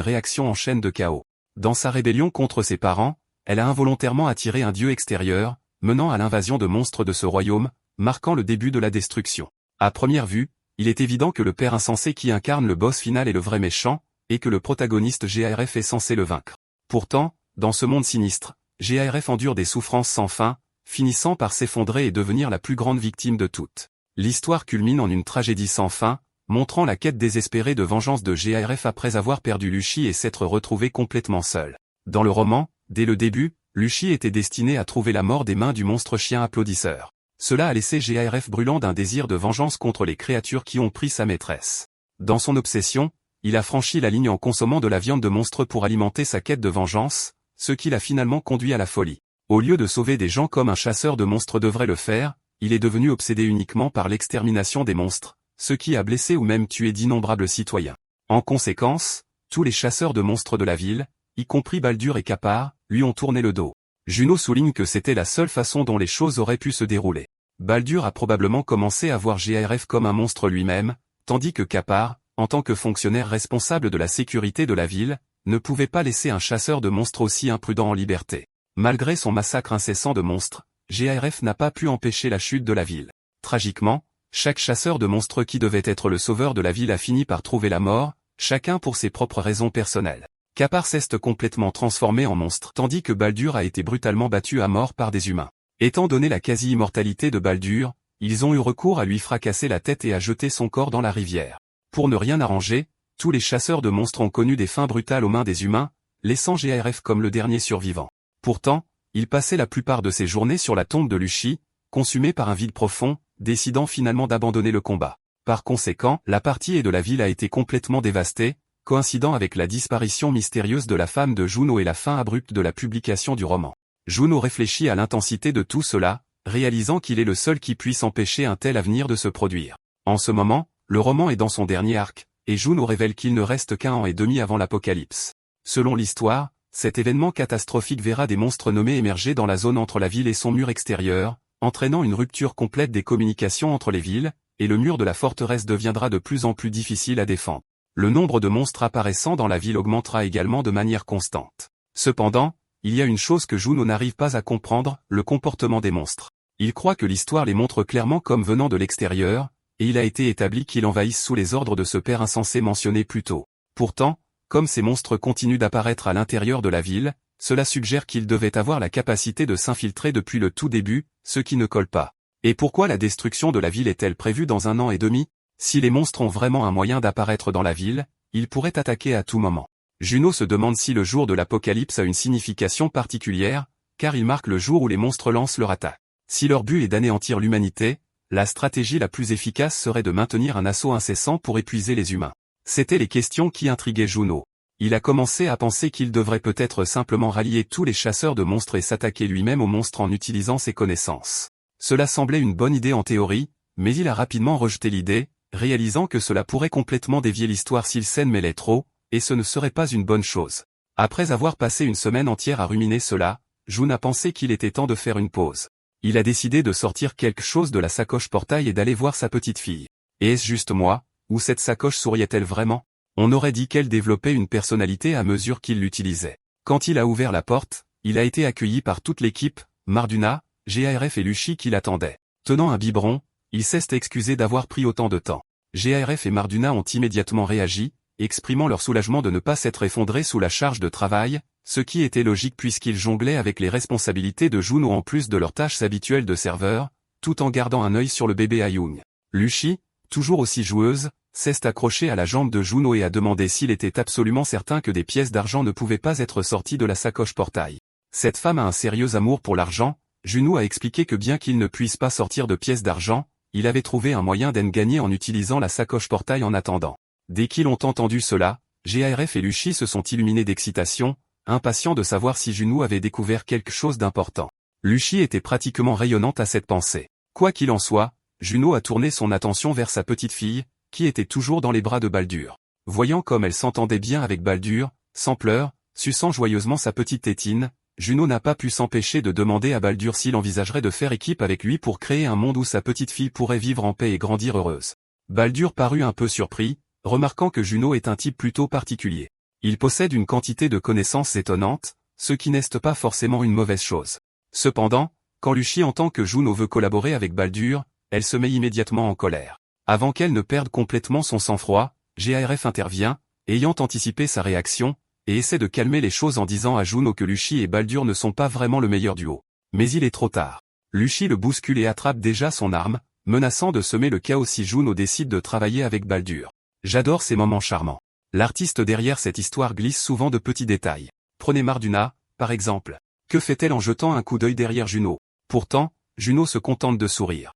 réaction en chaîne de chaos. Dans sa rébellion contre ses parents, elle a involontairement attiré un dieu extérieur, menant à l'invasion de monstres de ce royaume, marquant le début de la destruction. À première vue, il est évident que le père insensé qui incarne le boss final est le vrai méchant, et que le protagoniste GARF est censé le vaincre. Pourtant, dans ce monde sinistre, GARF endure des souffrances sans fin, finissant par s'effondrer et devenir la plus grande victime de toutes. L'histoire culmine en une tragédie sans fin, montrant la quête désespérée de vengeance de GARF après avoir perdu Lucy et s'être retrouvé complètement seul. Dans le roman, dès le début, Lucy était destinée à trouver la mort des mains du monstre chien applaudisseur. Cela a laissé GARF brûlant d'un désir de vengeance contre les créatures qui ont pris sa maîtresse. Dans son obsession, il a franchi la ligne en consommant de la viande de monstre pour alimenter sa quête de vengeance, ce qui l'a finalement conduit à la folie. Au lieu de sauver des gens comme un chasseur de monstres devrait le faire, il est devenu obsédé uniquement par l'extermination des monstres, ce qui a blessé ou même tué d'innombrables citoyens. En conséquence, tous les chasseurs de monstres de la ville, y compris Baldur et Kapar, lui ont tourné le dos. Juno souligne que c'était la seule façon dont les choses auraient pu se dérouler. Baldur a probablement commencé à voir GARF comme un monstre lui-même, tandis que Kapar, en tant que fonctionnaire responsable de la sécurité de la ville, ne pouvait pas laisser un chasseur de monstres aussi imprudent en liberté. Malgré son massacre incessant de monstres, GARF n'a pas pu empêcher la chute de la ville. Tragiquement, chaque chasseur de monstres qui devait être le sauveur de la ville a fini par trouver la mort, chacun pour ses propres raisons personnelles. Kapar s'est complètement transformé en monstre tandis que Baldur a été brutalement battu à mort par des humains. Étant donné la quasi-immortalité de Baldur, ils ont eu recours à lui fracasser la tête et à jeter son corps dans la rivière. Pour ne rien arranger, tous les chasseurs de monstres ont connu des fins brutales aux mains des humains, laissant GARF comme le dernier survivant. Pourtant, il passait la plupart de ses journées sur la tombe de Lucy, consumé par un vide profond, décidant finalement d'abandonner le combat. Par conséquent, la partie et de la ville a été complètement dévastée, coïncidant avec la disparition mystérieuse de la femme de Juno et la fin abrupte de la publication du roman. Juno réfléchit à l'intensité de tout cela, réalisant qu'il est le seul qui puisse empêcher un tel avenir de se produire. En ce moment, le roman est dans son dernier arc, et Juno révèle qu'il ne reste qu'1 an et demi avant l'apocalypse. Selon l'histoire, cet événement catastrophique verra des monstres nommés émerger dans la zone entre la ville et son mur extérieur, entraînant une rupture complète des communications entre les villes, et le mur de la forteresse deviendra de plus en plus difficile à défendre. Le nombre de monstres apparaissant dans la ville augmentera également de manière constante. Cependant, il y a une chose que Juno n'arrive pas à comprendre, le comportement des monstres. Il croit que l'histoire les montre clairement comme venant de l'extérieur, et il a été établi qu'ils envahissent sous les ordres de ce père insensé mentionné plus tôt. Pourtant, comme ces monstres continuent d'apparaître à l'intérieur de la ville, cela suggère qu'ils devaient avoir la capacité de s'infiltrer depuis le tout début, ce qui ne colle pas. Et pourquoi la destruction de la ville est-elle prévue dans 1 an et demi? Si les monstres ont vraiment un moyen d'apparaître dans la ville, ils pourraient attaquer à tout moment. Juno se demande si le jour de l'apocalypse a une signification particulière, car il marque le jour où les monstres lancent leur attaque. Si leur but est d'anéantir l'humanité, la stratégie la plus efficace serait de maintenir un assaut incessant pour épuiser les humains. C'étaient les questions qui intriguaient Juno. Il a commencé à penser qu'il devrait peut-être simplement rallier tous les chasseurs de monstres et s'attaquer lui-même aux monstres en utilisant ses connaissances. Cela semblait une bonne idée en théorie, mais il a rapidement rejeté l'idée, réalisant que cela pourrait complètement dévier l'histoire s'il s'en mêlait trop, et ce ne serait pas une bonne chose. Après avoir passé une semaine entière à ruminer cela, June a pensé qu'il était temps de faire une pause. Il a décidé de sortir quelque chose de la sacoche portail et d'aller voir sa petite fille. Et est-ce juste moi, ou cette sacoche souriait-elle vraiment? On aurait dit qu'elle développait une personnalité à mesure qu'il l'utilisait. Quand il a ouvert la porte, il a été accueilli par toute l'équipe, Marduna, GARF et Lucy qui l'attendaient. Tenant un biberon, il s'est excusé d'avoir pris autant de temps. GARF et Marduna ont immédiatement réagi, exprimant leur soulagement de ne pas s'être effondrés sous la charge de travail, ce qui était logique puisqu'ils jonglaient avec les responsabilités de Juno en plus de leurs tâches habituelles de serveur, tout en gardant un œil sur le bébé Ayung. Lucy, toujours aussi joueuse, s'est accrochée à la jambe de Juno et a demandé s'il était absolument certain que des pièces d'argent ne pouvaient pas être sorties de la sacoche portail. Cette femme a un sérieux amour pour l'argent. Juno a expliqué que bien qu'il ne puisse pas sortir de pièces d'argent, il avait trouvé un moyen d'en gagner en utilisant la sacoche portail en attendant. Dès qu'ils ont entendu cela, GARF et Lucy se sont illuminés d'excitation, impatients de savoir si Juno avait découvert quelque chose d'important. Lucy était pratiquement rayonnante à cette pensée. Quoi qu'il en soit, Juno a tourné son attention vers sa petite fille, qui était toujours dans les bras de Baldur. Voyant comme elle s'entendait bien avec Baldur, sans pleurs, suçant joyeusement sa petite tétine, Juno n'a pas pu s'empêcher de demander à Baldur s'il envisagerait de faire équipe avec lui pour créer un monde où sa petite fille pourrait vivre en paix et grandir heureuse. Baldur parut un peu surpris, remarquant que Juno est un type plutôt particulier. Il possède une quantité de connaissances étonnantes, ce qui n'est pas forcément une mauvaise chose. Cependant, quand Lucy entend que Juno veut collaborer avec Baldur, elle se met immédiatement en colère. Avant qu'elle ne perde complètement son sang-froid, GARF intervient, ayant anticipé sa réaction, et essaie de calmer les choses en disant à Juno que Lucy et Baldur ne sont pas vraiment le meilleur duo. Mais il est trop tard. Lucy le bouscule et attrape déjà son arme, menaçant de semer le chaos si Juno décide de travailler avec Baldur. J'adore ces moments charmants. L'artiste derrière cette histoire glisse souvent de petits détails. Prenez Marduna, par exemple. Que fait-elle en jetant un coup d'œil derrière Juno? Pourtant, Juno se contente de sourire.